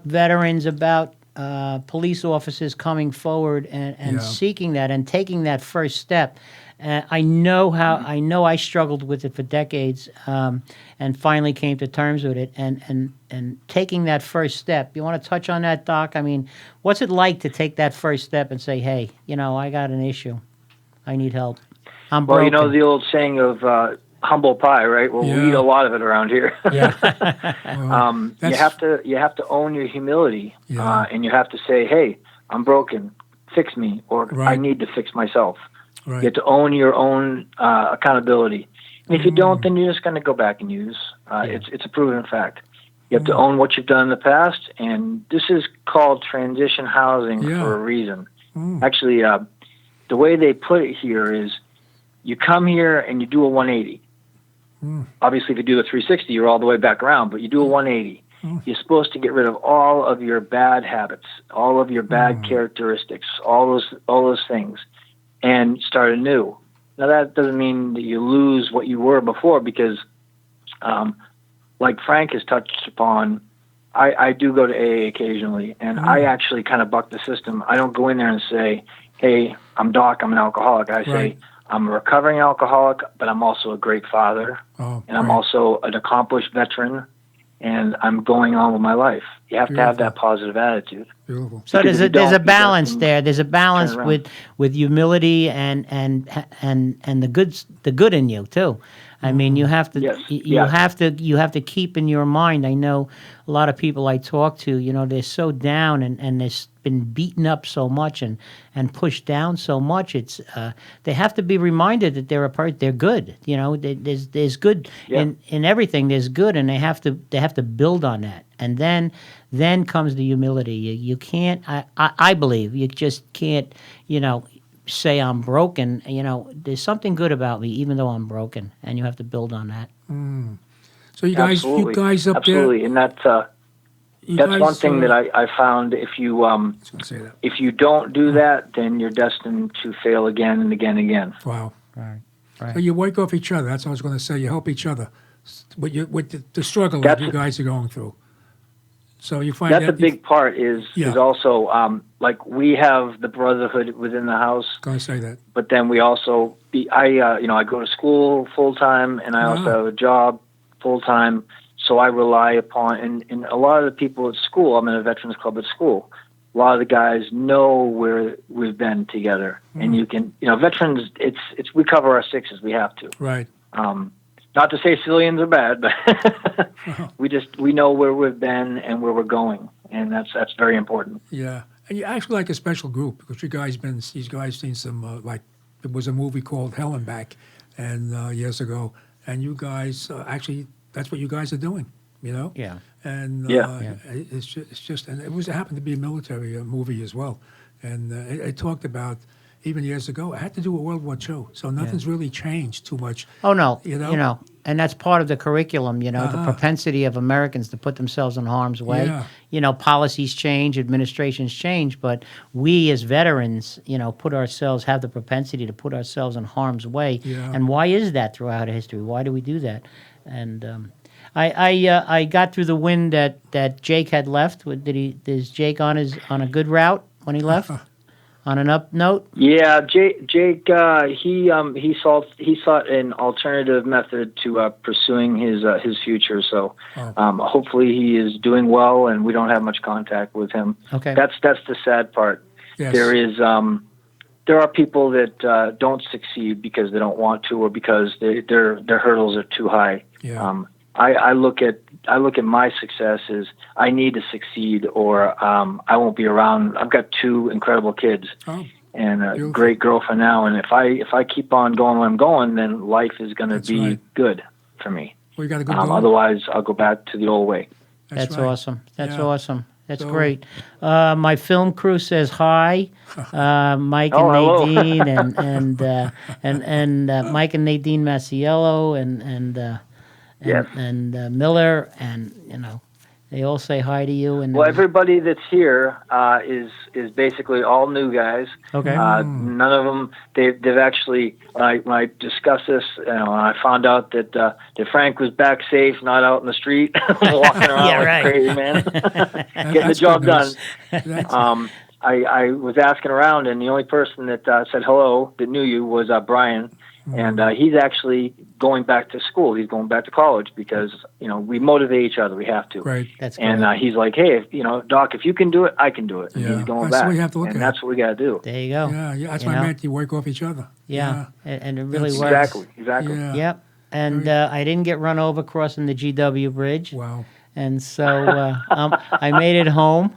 [SPEAKER 3] veterans, about police officers coming forward and seeking that and taking that first step. I know I struggled with it for decades, and finally came to terms with it. And taking that first step. You want to touch on that, Doc? I mean, what's it like to take that first step and say, "Hey, I got an issue. I need help. I'm broken."
[SPEAKER 4] Well, the old saying of humble pie, right? Well, we eat a lot of it around here. You have to own your humility, and you have to say, "Hey, I'm broken. Fix me," or "I need to fix myself." Right. You have to own your own accountability. And if you don't, then you're just going to go back and use. It's a proven fact. You have to own what you've done in the past, and this is called transition housing for a reason. Actually, the way they put it here is you come here and you do a 180. Obviously, if you do a 360, you're all the way back around, but you do a 180. You're supposed to get rid of all of your bad habits, all of your bad characteristics, all those things, and start anew. Now, that doesn't mean that you lose what you were before, because like Frank has touched upon, I do go to AA occasionally, and I actually kind of buck the system. I don't go in there and say, "Hey, I'm Doc, I'm an alcoholic." I say, "I'm a recovering alcoholic, but I'm also a great father, and I'm also an accomplished veteran, and I'm going on with my life." You have to have that positive attitude.
[SPEAKER 2] Beautiful.
[SPEAKER 3] So there's a balance there. There's a balance with humility and the good in you too. I mean, you have to you have to keep in your mind. I know a lot of people I talk to, they're so down and they've been beaten up so much and pushed down so much. It's they have to be reminded that they're good. There's good in everything. There's good, and they have to build on that. And then comes the humility. You can't. I believe you just can't. Say I'm broken. There's something good about me, even though I'm broken, and you have to build on that.
[SPEAKER 2] So you guys up there,
[SPEAKER 4] and that's one thing that I found. If you don't do that, then you're destined to fail again and again and again.
[SPEAKER 2] Wow. Right. So you work off each other. That's what I was going to say. You help each other with the struggle that you guys are going through. So you find
[SPEAKER 4] that's a big part. Is also like we have the brotherhood within the house.
[SPEAKER 2] Going to say that. But
[SPEAKER 4] then we also I go to school full time, and I also have a job full time. So I rely upon and a lot of the people at school. I'm in a veterans club at school. A lot of the guys know where we've been together, and you can veterans. It's we cover our sixes. We have to.
[SPEAKER 2] Right.
[SPEAKER 4] Not to say civilians are bad, but we know where we've been and where we're going, and that's very important.
[SPEAKER 2] Yeah, and you actually like a special group because these guys seen some like there was a movie called Hell and Back, and years ago, and you guys actually that's what you guys are doing,
[SPEAKER 3] Yeah.
[SPEAKER 2] And it's just and it happened to be a military movie as well, and it talked about. Even years ago, I had to do a World War II, so nothing's really changed too much.
[SPEAKER 3] Oh no, and that's part of the curriculum. The propensity of Americans to put themselves in harm's way. Yeah. Policies change, administrations change, but we as veterans, have the propensity to put ourselves in harm's way.
[SPEAKER 2] Yeah.
[SPEAKER 3] And why is that throughout history? Why do we do that? And I got through the wind that Jake had left. Is Jake on a good route when he left? On an up note? Yeah,
[SPEAKER 4] Jake, he sought an alternative method to pursuing his future. So hopefully he is doing well, and we don't have much contact with him.
[SPEAKER 3] Okay,
[SPEAKER 4] that's the sad part.
[SPEAKER 2] Yes.
[SPEAKER 4] There are people that don't succeed because they don't want to, or because their hurdles are too high.
[SPEAKER 2] Yeah.
[SPEAKER 4] I look at my success as I need to succeed, or I won't be around. I've got two incredible kids, and a
[SPEAKER 2] Beautiful.
[SPEAKER 4] great girlfriend now. And if I keep on going where I'm going, then life is going to be
[SPEAKER 2] right.
[SPEAKER 4] good for me.
[SPEAKER 2] Well, you got a good goal.
[SPEAKER 4] Otherwise, I'll go back to the old way.
[SPEAKER 3] That's
[SPEAKER 2] right.
[SPEAKER 3] awesome. That's
[SPEAKER 2] Yeah.
[SPEAKER 3] awesome. That's
[SPEAKER 2] So-
[SPEAKER 3] great. My film crew says hi. Mike and
[SPEAKER 4] hello.
[SPEAKER 3] Nadine and Mike and Nadine Masiello
[SPEAKER 4] Yes.
[SPEAKER 3] and Miller, and they all say hi to you. And
[SPEAKER 4] Well, everybody that's here is basically all new guys.
[SPEAKER 3] Okay.
[SPEAKER 4] None of them they've actually when I discussed this, I found out that Frank was back safe, not out in the street walking around
[SPEAKER 3] Yeah,
[SPEAKER 4] like
[SPEAKER 3] right.
[SPEAKER 4] a crazy man, getting the
[SPEAKER 2] That's
[SPEAKER 4] job
[SPEAKER 2] good
[SPEAKER 4] done.
[SPEAKER 2] news. That's-
[SPEAKER 4] I was asking around, and the only person that said hello that knew you was Brian, and he's actually going back to school. He's going back to college because we motivate each other. We have to.
[SPEAKER 2] Great.
[SPEAKER 3] That's
[SPEAKER 4] And
[SPEAKER 3] great.
[SPEAKER 4] he's like, hey, Doc, if you can do it, I can do it. And
[SPEAKER 2] Yeah.
[SPEAKER 4] he's going
[SPEAKER 2] That's the
[SPEAKER 4] back.
[SPEAKER 2] way you have to look
[SPEAKER 4] and
[SPEAKER 2] at it.
[SPEAKER 4] that's what we got to do.
[SPEAKER 3] There you go.
[SPEAKER 2] Yeah, that's
[SPEAKER 3] You
[SPEAKER 2] what I
[SPEAKER 3] know?
[SPEAKER 2] meant. You work off each other.
[SPEAKER 3] Yeah, and it really works.
[SPEAKER 4] Exactly.
[SPEAKER 2] Yeah.
[SPEAKER 3] Yep. And I didn't get run over crossing the GW bridge.
[SPEAKER 2] Wow.
[SPEAKER 3] And so I made it home.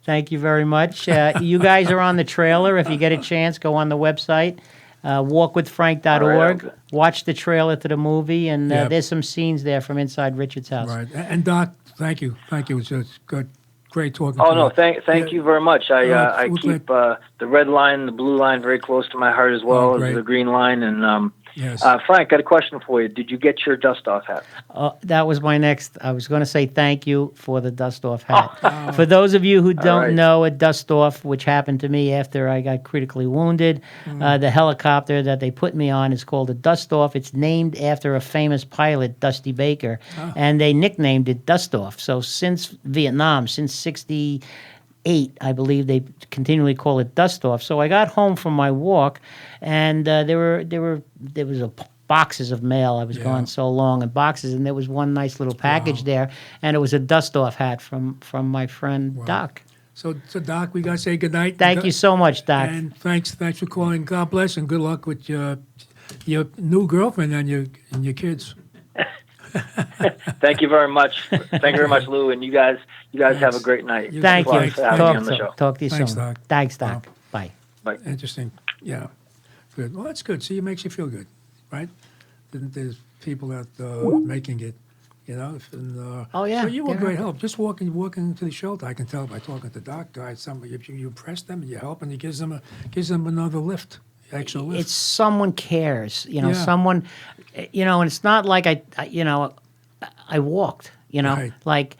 [SPEAKER 3] Thank you very much. You guys are on the trailer. If you get a chance, go on the website, walkwithfrank.org.
[SPEAKER 4] All right, okay.
[SPEAKER 3] Watch the trailer to the movie, and
[SPEAKER 2] Yep.
[SPEAKER 3] there's some scenes there from inside Richard's house.
[SPEAKER 2] Right. And Doc, thank you. Thank you. It was good. Great talking
[SPEAKER 4] Oh
[SPEAKER 2] to
[SPEAKER 4] no,
[SPEAKER 2] you.
[SPEAKER 4] thank you very much. I
[SPEAKER 2] we'll
[SPEAKER 4] keep the red line, the blue line very close to my heart as well as
[SPEAKER 2] great.
[SPEAKER 4] the green line. And
[SPEAKER 2] Yes.
[SPEAKER 4] Frank, got a question for you. Did you get your dust off hat?
[SPEAKER 3] That was my next. I was going to say thank you for the dust-off hat. For those of you who don't
[SPEAKER 4] right.
[SPEAKER 3] know, a dust-off, which happened to me after I got critically wounded, the helicopter that they put me on is called a dust-off. It's named after a famous pilot, Dusty Baker, and they nicknamed it Dust-Off. So since Vietnam, since 1968, I believe they continually call it dust-off. So I got home from my walk, and there was boxes of mail. I was gone so long, and boxes, and there was one nice little package there, and it was a dust-off hat from my friend Doc.
[SPEAKER 2] So Doc, we got to say goodnight.
[SPEAKER 3] Thank you so much, Doc.
[SPEAKER 2] And thanks for calling. God bless and good luck with your new girlfriend and your kids.
[SPEAKER 4] Thank you very much. Thank you very much, Lou. And you guys have a great night.
[SPEAKER 3] Thank you.
[SPEAKER 4] Thanks for having me on the show.
[SPEAKER 3] Talk to you
[SPEAKER 2] Thanks,
[SPEAKER 3] soon.
[SPEAKER 2] Doc.
[SPEAKER 3] Thanks, Doc. Bye.
[SPEAKER 4] Bye.
[SPEAKER 2] Interesting. Yeah. Good. Well, that's good. See, it makes you feel good, right? There's people that making it, And,
[SPEAKER 3] Oh, yeah,
[SPEAKER 2] So you were
[SPEAKER 3] they're
[SPEAKER 2] great
[SPEAKER 3] happy.
[SPEAKER 2] help. Just walking into the shelter, I can tell by talking to Doc guys. Somebody you impress them and you help, and it gives them another lift, extra lift.
[SPEAKER 3] It's someone cares,
[SPEAKER 2] Yeah.
[SPEAKER 3] someone, and it's not like I walked,
[SPEAKER 2] Right.
[SPEAKER 3] like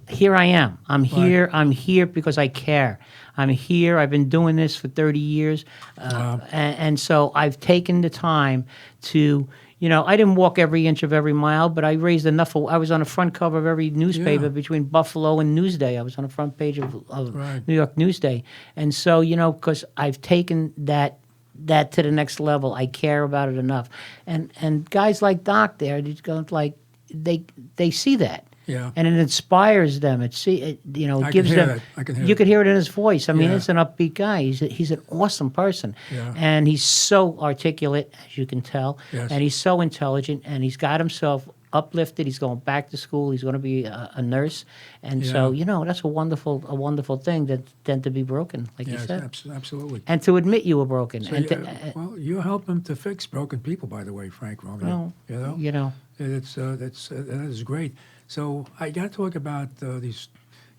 [SPEAKER 3] here I am. I'm here because I care. I'm here. I've been doing this for 30 years. And so I've taken the time to, I didn't walk every inch of every mile, but I raised enough. I was on the front cover of every newspaper
[SPEAKER 2] Yeah.
[SPEAKER 3] between Buffalo and Newsday. I was on the front page of
[SPEAKER 2] Right.
[SPEAKER 3] New York Newsday. And so, because I've taken that to the next level. I care about it enough. And guys like Doc there, they see that.
[SPEAKER 2] Yeah.
[SPEAKER 3] And it inspires them. It
[SPEAKER 2] I
[SPEAKER 3] gives
[SPEAKER 2] can hear
[SPEAKER 3] them.
[SPEAKER 2] that. I can hear
[SPEAKER 3] You
[SPEAKER 2] it.
[SPEAKER 3] could hear it in his voice. I mean,
[SPEAKER 2] Yeah.
[SPEAKER 3] it's an upbeat guy. He's an awesome person.
[SPEAKER 2] Yeah.
[SPEAKER 3] And he's so articulate, as you can tell.
[SPEAKER 2] Yes.
[SPEAKER 3] And he's so intelligent. And he's got himself uplifted. He's going back to school. He's going to be a nurse. And so, that's a wonderful thing than to be broken, like you
[SPEAKER 2] Yes,
[SPEAKER 3] said.
[SPEAKER 2] absolutely.
[SPEAKER 3] And to admit you were broken.
[SPEAKER 2] So,
[SPEAKER 3] and
[SPEAKER 2] well, you help them to fix broken people, by the way, Frank Romeo.
[SPEAKER 3] Well,
[SPEAKER 2] That is great. So I got to talk about these.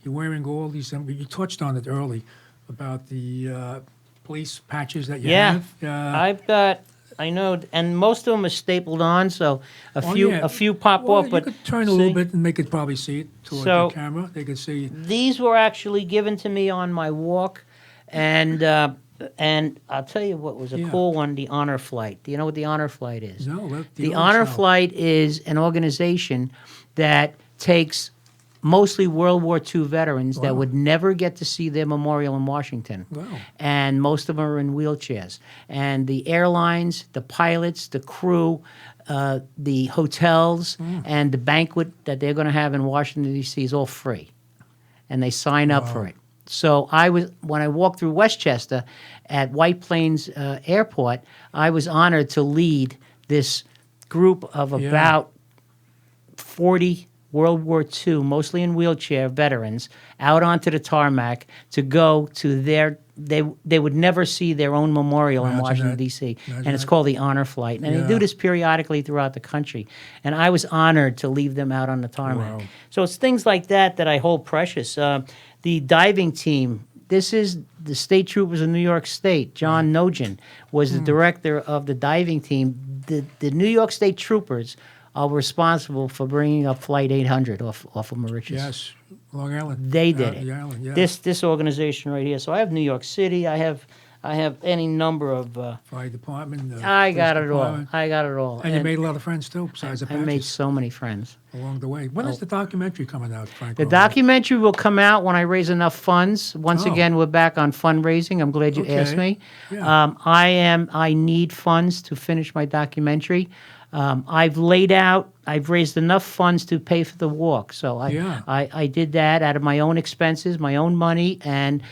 [SPEAKER 2] You're wearing all these. You touched on it early about the police patches that you
[SPEAKER 3] Yeah.
[SPEAKER 2] have.
[SPEAKER 3] I've got. I know, and most of them are stapled on, so a few pop
[SPEAKER 2] well,
[SPEAKER 3] off. But
[SPEAKER 2] you could turn a
[SPEAKER 3] see,
[SPEAKER 2] little bit and make it probably see it toward
[SPEAKER 3] So-
[SPEAKER 2] the camera. They could see.
[SPEAKER 3] These were actually given to me on my walk, and I'll tell you what was a
[SPEAKER 2] Yeah.
[SPEAKER 3] cool one: the Honor Flight. Do you know what the Honor Flight is?
[SPEAKER 2] No,
[SPEAKER 3] The Honor Flight is an organization that takes mostly World War II veterans that
[SPEAKER 2] Wow.
[SPEAKER 3] would never get to see their memorial in Washington.
[SPEAKER 2] Wow.
[SPEAKER 3] And most of them are in wheelchairs. And the airlines, the pilots, the crew, the hotels, and the banquet that they're going to have in Washington, D.C. is all free. And they sign up for it. So when I walked through Westchester at White Plains Airport, I was honored to lead this group of about 40 World War II, mostly in wheelchair veterans, out onto the tarmac to go to they would never see their own memorial in
[SPEAKER 2] Imagine
[SPEAKER 3] Washington,
[SPEAKER 2] that.
[SPEAKER 3] D.C.,
[SPEAKER 2] Imagine
[SPEAKER 3] and it's
[SPEAKER 2] that.
[SPEAKER 3] called the Honor Flight. And they do this periodically throughout the country. And I was honored to leave them out on the tarmac.
[SPEAKER 2] Wow.
[SPEAKER 3] So it's things like that that I hold precious. The diving team, this is the state troopers of New York State. John Nogin was the director of the diving team. The New York State troopers are responsible for bringing up Flight 800 off of Mauritius.
[SPEAKER 2] Yes, Long Island.
[SPEAKER 3] They did it.
[SPEAKER 2] The island, yeah.
[SPEAKER 3] This organization right here. So I have New York City. I have any number of.
[SPEAKER 2] Fire department.
[SPEAKER 3] I
[SPEAKER 2] police
[SPEAKER 3] got it all.
[SPEAKER 2] department.
[SPEAKER 3] I got it all.
[SPEAKER 2] And you made a lot of friends too, besides the
[SPEAKER 3] I made
[SPEAKER 2] patches
[SPEAKER 3] so many friends.
[SPEAKER 2] along the way. When is the documentary coming out, Frank?
[SPEAKER 3] The documentary will come out when I raise enough funds. Once
[SPEAKER 2] Oh.
[SPEAKER 3] again, we're back on fundraising. I'm glad you asked me.
[SPEAKER 2] Yeah.
[SPEAKER 3] I need funds to finish my documentary. I've raised enough funds to pay for the walk. So I did that out of my own expenses, my own money, and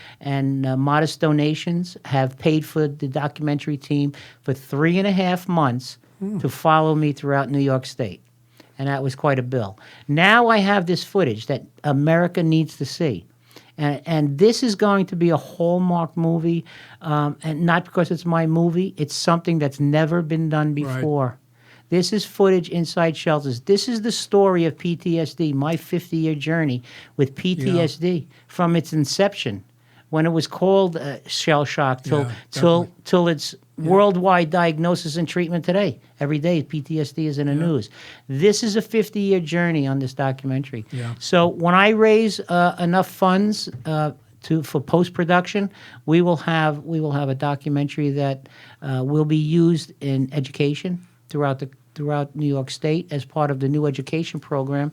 [SPEAKER 3] modest donations have paid for the documentary team for 3.5 months to follow me throughout New York State. And that was quite a bill. Now I have this footage that America needs to see. And this is going to be a hallmark movie, and not because it's my movie. It's something that's never been done before.
[SPEAKER 2] Right.
[SPEAKER 3] This is footage inside shelters. This is the story of PTSD, my 50-year journey with PTSD from its inception, when it was called shell shock, till its worldwide diagnosis and treatment today. Every day, PTSD is in the news. This is a 50-year journey on this documentary.
[SPEAKER 2] Yeah.
[SPEAKER 3] So when I raise enough funds for post-production, we will have a documentary that will be used in education throughout New York State as part of the new education program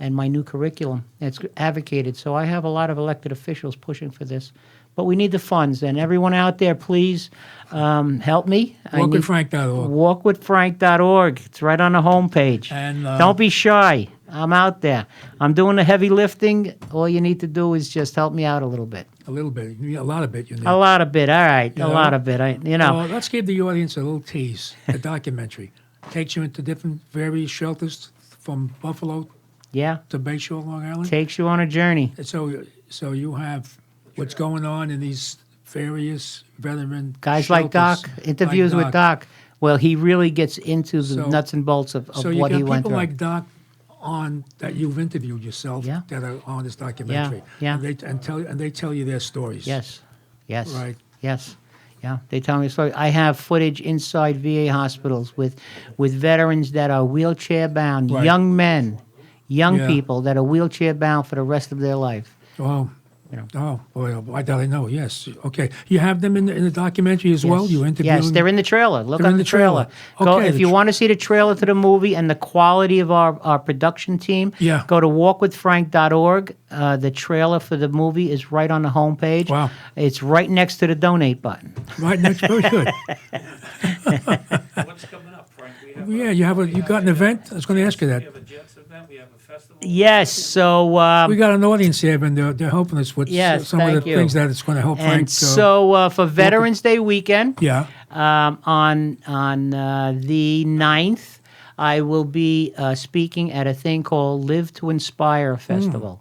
[SPEAKER 3] and my new curriculum. It's advocated. So I have a lot of elected officials pushing for this. But we need the funds. And everyone out there, please help me.
[SPEAKER 2] Walkwithfrank.org.
[SPEAKER 3] Walkwithfrank.org. It's right on the homepage.
[SPEAKER 2] And,
[SPEAKER 3] don't be shy. I'm out there. I'm doing the heavy lifting. All you need to do is just help me out a little bit.
[SPEAKER 2] A little bit. A lot of bit. You need.
[SPEAKER 3] A lot of bit. All right.
[SPEAKER 2] Yeah.
[SPEAKER 3] A lot of bit.
[SPEAKER 2] Well, let's give the audience a little tease. The documentary takes you into different various shelters from Buffalo
[SPEAKER 3] Yeah.
[SPEAKER 2] to Bayshore, Long Island.
[SPEAKER 3] Takes you on a journey.
[SPEAKER 2] And so you have what's going on in these various veteran
[SPEAKER 3] Guys like
[SPEAKER 2] shelters.
[SPEAKER 3] Doc, interviews with Doc. Well, he really gets into the
[SPEAKER 2] So-
[SPEAKER 3] nuts and bolts of
[SPEAKER 2] So you
[SPEAKER 3] what
[SPEAKER 2] got
[SPEAKER 3] he went
[SPEAKER 2] people
[SPEAKER 3] through.
[SPEAKER 2] like Doc on that you've interviewed yourself
[SPEAKER 3] Yeah.
[SPEAKER 2] that are on this documentary.
[SPEAKER 3] Yeah.
[SPEAKER 2] And they tell you their stories.
[SPEAKER 3] Yes.
[SPEAKER 2] Right.
[SPEAKER 3] Yes. Yeah, they tell me a story. I have footage inside VA hospitals with veterans that are wheelchair bound,
[SPEAKER 2] Right.
[SPEAKER 3] young men, young
[SPEAKER 2] Yeah.
[SPEAKER 3] people that are wheelchair bound for the rest of their life.
[SPEAKER 2] Oh.
[SPEAKER 3] You know.
[SPEAKER 2] Oh, boy, I doubt I know. Yes. Okay. You have them in the documentary as well? You interview
[SPEAKER 3] Yes, they're in the trailer. Look
[SPEAKER 2] They're
[SPEAKER 3] on
[SPEAKER 2] in
[SPEAKER 3] the
[SPEAKER 2] the trailer.
[SPEAKER 3] Go
[SPEAKER 2] Okay,
[SPEAKER 3] if you want to see the trailer to the movie and the quality of our production team.
[SPEAKER 2] Yeah.
[SPEAKER 3] Go to walkwithfrank.org. The trailer for the movie is right on the homepage.
[SPEAKER 2] Wow.
[SPEAKER 3] It's right next to the donate button.
[SPEAKER 2] Right next. Very good.
[SPEAKER 5] What's coming up, Frank? We have
[SPEAKER 2] You got an event? I was going to ask you that.
[SPEAKER 5] We have a Jets event. We have a festival.
[SPEAKER 3] Yes. So.
[SPEAKER 2] We got an audience here, and they're helping us with
[SPEAKER 3] Yes,
[SPEAKER 2] some of
[SPEAKER 3] thank
[SPEAKER 2] the
[SPEAKER 3] you.
[SPEAKER 2] things that it's going to help Frank.
[SPEAKER 3] And so for Veterans Day weekend,
[SPEAKER 2] yeah.
[SPEAKER 3] on the 9th, I will be speaking at a thing called Live to Inspire Festival.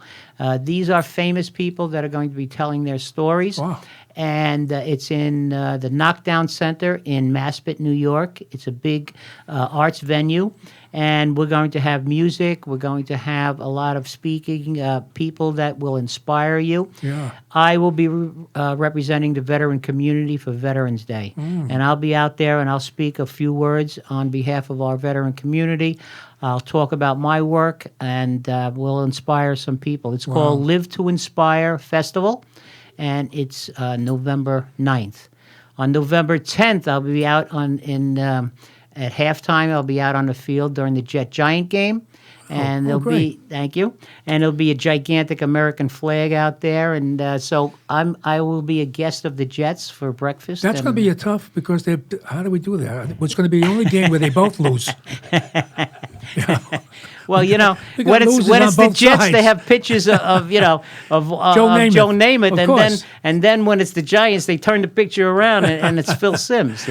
[SPEAKER 3] These are famous people that are going to be telling their stories.
[SPEAKER 2] Wow.
[SPEAKER 3] And it's in the Knockdown Center in Maspeth, New York. It's a big arts venue. And we're going to have music. We're going to have a lot of speaking people that will inspire you.
[SPEAKER 2] Yeah.
[SPEAKER 3] I will be representing the veteran community for Veterans Day. And I'll be out there and I'll speak a few words on behalf of our veteran community. I'll talk about my work and we'll inspire some people. It's called Live to Inspire Festival, and it's November 9th. On November 10th, I'll be out at halftime. I'll be out on the field during the Jet Giant game. And there'll
[SPEAKER 2] great.
[SPEAKER 3] be, thank you, and there'll be a gigantic American flag out there, and so I will be a guest of the Jets for breakfast.
[SPEAKER 2] That's going to be a tough because how do we do that? It's going to be the only game where they both lose.
[SPEAKER 3] Well,
[SPEAKER 2] We got
[SPEAKER 3] when
[SPEAKER 2] losers
[SPEAKER 3] it's
[SPEAKER 2] on
[SPEAKER 3] the
[SPEAKER 2] both
[SPEAKER 3] Jets,
[SPEAKER 2] sides.
[SPEAKER 3] they have pictures of Joe Namath,
[SPEAKER 2] Of
[SPEAKER 3] and
[SPEAKER 2] course.
[SPEAKER 3] then when it's the Giants, they turn the picture around and it's Phil Simms.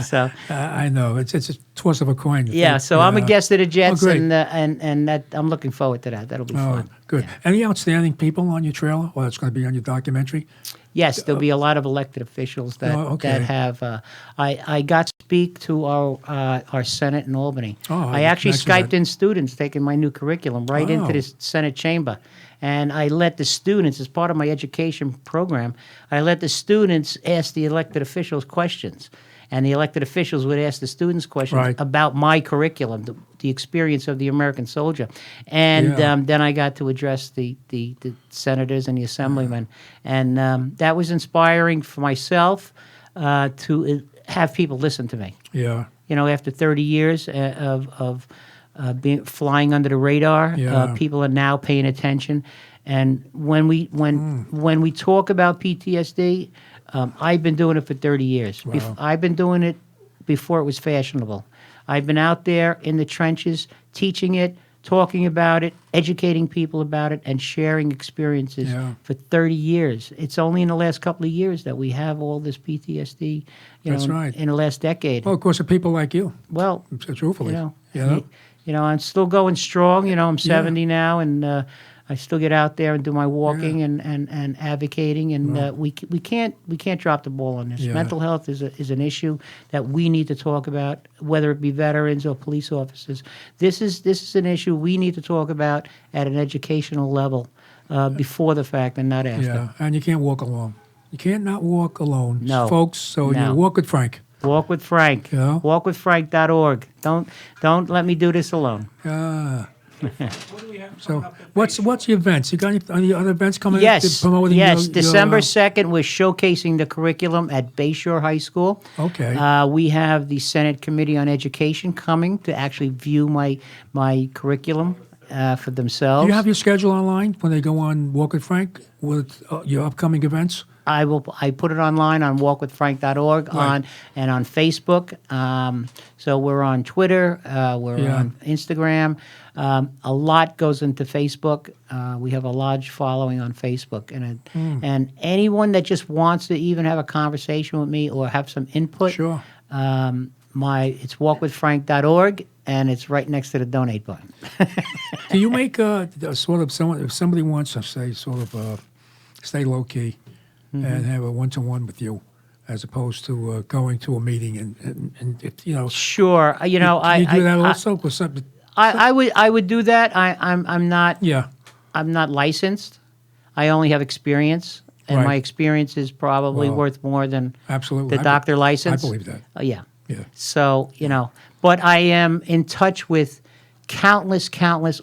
[SPEAKER 3] So
[SPEAKER 2] I know it's a toss of a coin.
[SPEAKER 3] yeah, so I'm a guest of the Jets,
[SPEAKER 2] great.
[SPEAKER 3] and that I'm looking forward to that. That'll be
[SPEAKER 2] Oh,
[SPEAKER 3] fun.
[SPEAKER 2] good.
[SPEAKER 3] Yeah.
[SPEAKER 2] Any outstanding people on your trailer? Well, it's going to be on your documentary.
[SPEAKER 3] Yes, there'll be a lot of elected officials that
[SPEAKER 2] okay.
[SPEAKER 3] that have. I got to speak to our Senate in Albany.
[SPEAKER 2] Oh,
[SPEAKER 3] I actually
[SPEAKER 2] next to that.
[SPEAKER 3] Skyped in students taking my new curriculum right into the Senate chamber, and I let the students, as part of my education program, I let the students ask the elected officials questions. And the elected officials would ask the students questions
[SPEAKER 2] Right.
[SPEAKER 3] about my curriculum, the experience of the American soldier. And
[SPEAKER 2] Yeah.
[SPEAKER 3] then I got to address the senators and the assemblymen. And that was inspiring for myself to have people listen to me.
[SPEAKER 2] Yeah.
[SPEAKER 3] After 30 years of being flying under the radar,
[SPEAKER 2] Yeah.
[SPEAKER 3] people are now paying attention. And when we talk about PTSD, I've been doing it for 30 years.
[SPEAKER 2] Wow.
[SPEAKER 3] I've been doing it before it was fashionable. I've been out there in the trenches, teaching it, talking about it, educating people about it, and sharing experiences for 30 years. It's only in the last couple of years that we have all this PTSD.
[SPEAKER 2] That's right.
[SPEAKER 3] In the last decade.
[SPEAKER 2] Well, of course, of people like you.
[SPEAKER 3] Well,
[SPEAKER 2] Truthfully.
[SPEAKER 3] I'm still going strong. I'm 70 now, and I still get out there and do my walking and advocating, and we can't drop the ball on this.
[SPEAKER 2] Yeah.
[SPEAKER 3] Mental health is an issue that we need to talk about, whether it be veterans or police officers. This is an issue we need to talk about at an educational level before the fact and not after.
[SPEAKER 2] Yeah, and you can't walk alone. You can't not walk alone,
[SPEAKER 3] No.
[SPEAKER 2] folks. So
[SPEAKER 3] No.
[SPEAKER 2] you walk with Frank.
[SPEAKER 3] Walk with Frank.
[SPEAKER 2] Yeah.
[SPEAKER 3] Walkwithfrank.org. Don't let me do this alone.
[SPEAKER 5] What do we have
[SPEAKER 2] So
[SPEAKER 5] coming up in
[SPEAKER 2] what's your events? You got any other events coming up?
[SPEAKER 3] Yes,
[SPEAKER 2] Promoting
[SPEAKER 3] yes.
[SPEAKER 2] your,
[SPEAKER 3] December 2nd, we're showcasing the curriculum at Bayshore High School.
[SPEAKER 2] Okay.
[SPEAKER 3] We have the Senate Committee on Education coming to actually view my curriculum for themselves.
[SPEAKER 2] Do you have your schedule online when they go on Walk with Frank with your upcoming events?
[SPEAKER 3] I put it online on walkwithfrank.org
[SPEAKER 2] Right.
[SPEAKER 3] and on Facebook. So we're on Twitter. We're on Instagram. A lot goes into Facebook. We have a large following on Facebook, and anyone that just wants to even have a conversation with me or have some input.
[SPEAKER 2] Sure.
[SPEAKER 3] It's walkwithfrank.org, and it's right next to the donate button.
[SPEAKER 2] Do you make sort of someone if somebody wants to say sort of stay low key and have a one-to-one with you, as opposed to going to a meeting and
[SPEAKER 3] Sure,
[SPEAKER 2] Can you do that also? 'Cause something.
[SPEAKER 3] I would do that. I'm not.
[SPEAKER 2] Yeah.
[SPEAKER 3] I'm not licensed. I only have experience, and
[SPEAKER 2] Right.
[SPEAKER 3] my experience is probably
[SPEAKER 2] Well,
[SPEAKER 3] worth more than
[SPEAKER 2] Absolutely.
[SPEAKER 3] the doctor license.
[SPEAKER 2] I believe that.
[SPEAKER 3] Yeah.
[SPEAKER 2] Yeah.
[SPEAKER 3] So but I am in touch with countless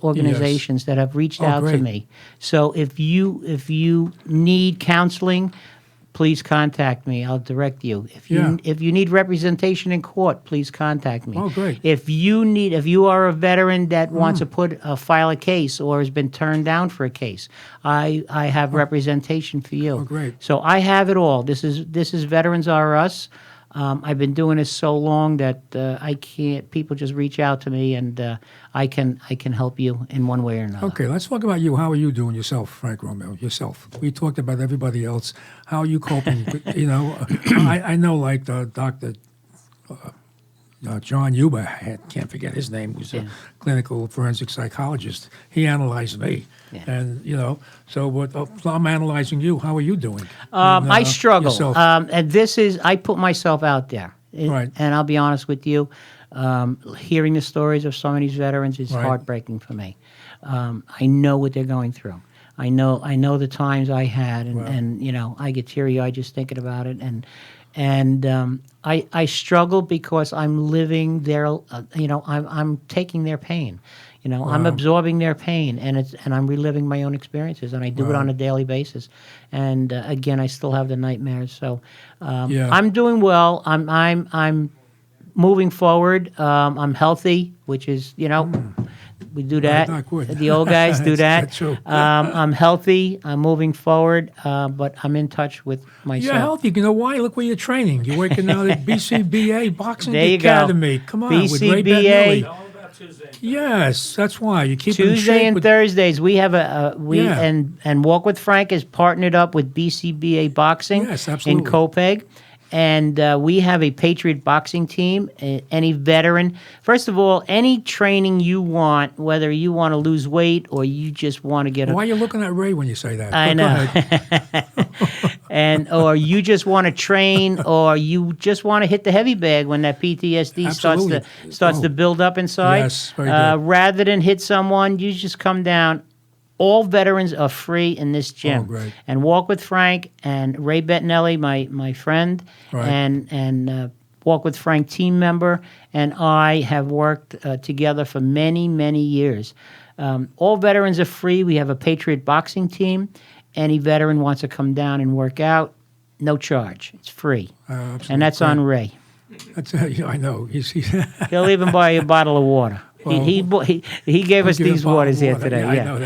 [SPEAKER 3] organizations that have reached out to
[SPEAKER 2] great.
[SPEAKER 3] me. So if you need counseling, please contact me. I'll direct you. If you need representation in court, please contact me.
[SPEAKER 2] Oh, great.
[SPEAKER 3] If you are a veteran that wants to file a case or has been turned down for a case, I have representation for you.
[SPEAKER 2] Oh, great.
[SPEAKER 3] So I have it all. This is Veterans Are Us. I've been doing this so long that I can't. People just reach out to me, and I can help you in one way or another.
[SPEAKER 2] Okay, let's talk about you. How are you doing yourself, Frank Romeo? Yourself. We talked about everybody else. How are you coping? I know, like Dr. John Huber, I can't forget his name, who's a clinical forensic psychologist. He analyzed me, and So, I'm analyzing you. How are you doing?
[SPEAKER 3] I struggle,
[SPEAKER 2] yourself?
[SPEAKER 3] and I put myself out there.
[SPEAKER 2] Right.
[SPEAKER 3] And I'll be honest with you, hearing the stories of some of these veterans is
[SPEAKER 2] Right.
[SPEAKER 3] heartbreaking for me. I know what they're going through. I know the times I had, and I get teary-eyed just thinking about it, and I struggle because I'm living their, I'm taking their pain. I'm absorbing their pain, and I'm reliving my own experiences, and I do it on a daily basis. And again, I still have the nightmares. So I'm doing well. I'm moving forward. I'm healthy, which is we do that.
[SPEAKER 2] Not good.
[SPEAKER 3] The old guys do that.
[SPEAKER 2] That's true.
[SPEAKER 3] I'm healthy. I'm moving forward, but I'm in touch with myself.
[SPEAKER 2] You're healthy. You know why? Look where you're training. You're working out at BCBA Boxing
[SPEAKER 3] There you go.
[SPEAKER 2] Academy. Come on, with Ray
[SPEAKER 3] BCBA.
[SPEAKER 2] Benelli. Yes, that's why you keep them in
[SPEAKER 3] Tuesday
[SPEAKER 2] shape
[SPEAKER 3] and
[SPEAKER 2] with-
[SPEAKER 3] Thursdays, we have
[SPEAKER 2] Yeah.
[SPEAKER 3] and Walk with Frank is partnered up with BCBA Boxing
[SPEAKER 2] Yes,
[SPEAKER 3] in
[SPEAKER 2] absolutely.
[SPEAKER 3] Copeg, and we have a Patriot boxing team. Any veteran, first of all, any training you want, whether you want to lose weight or you just want to get
[SPEAKER 2] Why are you looking at Ray when you say that?
[SPEAKER 3] I
[SPEAKER 2] Go
[SPEAKER 3] know.
[SPEAKER 2] ahead.
[SPEAKER 3] and or you just want to train, or you just want to hit the heavy bag when that PTSD
[SPEAKER 2] Absolutely.
[SPEAKER 3] starts to
[SPEAKER 2] Oh.
[SPEAKER 3] build up inside.
[SPEAKER 2] Yes, very good.
[SPEAKER 3] Rather than hit someone, you just come down. All veterans are free in this gym.
[SPEAKER 2] Oh, great.
[SPEAKER 3] And Walk with Frank and Ray Bettinelli, my friend,
[SPEAKER 2] Right.
[SPEAKER 3] and Walk with Frank team member, and I have worked together for many, many years. All veterans are free. We have a Patriot boxing team. Any veteran wants to come down and work out, no charge. It's free.
[SPEAKER 2] Absolutely.
[SPEAKER 3] And that's on Ray.
[SPEAKER 2] That's, I know. He's
[SPEAKER 3] He'll even buy you a bottle of water.
[SPEAKER 2] Well,
[SPEAKER 3] he gave us
[SPEAKER 2] Give him
[SPEAKER 3] these
[SPEAKER 2] a bottle
[SPEAKER 3] waters
[SPEAKER 2] of
[SPEAKER 3] here
[SPEAKER 2] water.
[SPEAKER 3] today.
[SPEAKER 2] Yeah,
[SPEAKER 3] Yeah.
[SPEAKER 2] I know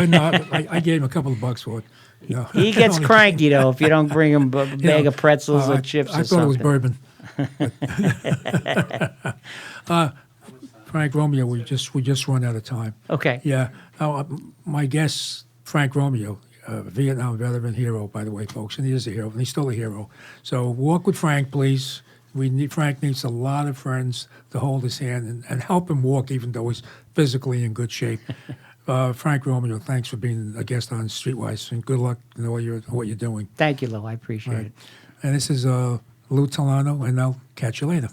[SPEAKER 2] that. No, I gave him a couple of bucks for it. No.
[SPEAKER 3] He gets
[SPEAKER 2] Only-
[SPEAKER 3] cranky though if you don't bring him a bag
[SPEAKER 2] Yeah.
[SPEAKER 3] of pretzels
[SPEAKER 2] I
[SPEAKER 3] or chips
[SPEAKER 2] I
[SPEAKER 3] or
[SPEAKER 2] thought
[SPEAKER 3] something.
[SPEAKER 2] it was bourbon. Frank Romeo, we just run out of time.
[SPEAKER 3] Okay.
[SPEAKER 2] Yeah. My guest, Frank Romeo, Vietnam veteran hero, by the way, folks, and he is a hero, and he's still a hero. So walk with Frank, please. Frank needs a lot of friends to hold his hand and help him walk, even though he's physically in good shape. Frank Romeo, thanks for being a guest on Streetwise, and good luck in what you're doing.
[SPEAKER 3] Thank you, Lou. I appreciate it.
[SPEAKER 2] And this is Lou Telano, and I'll catch you later.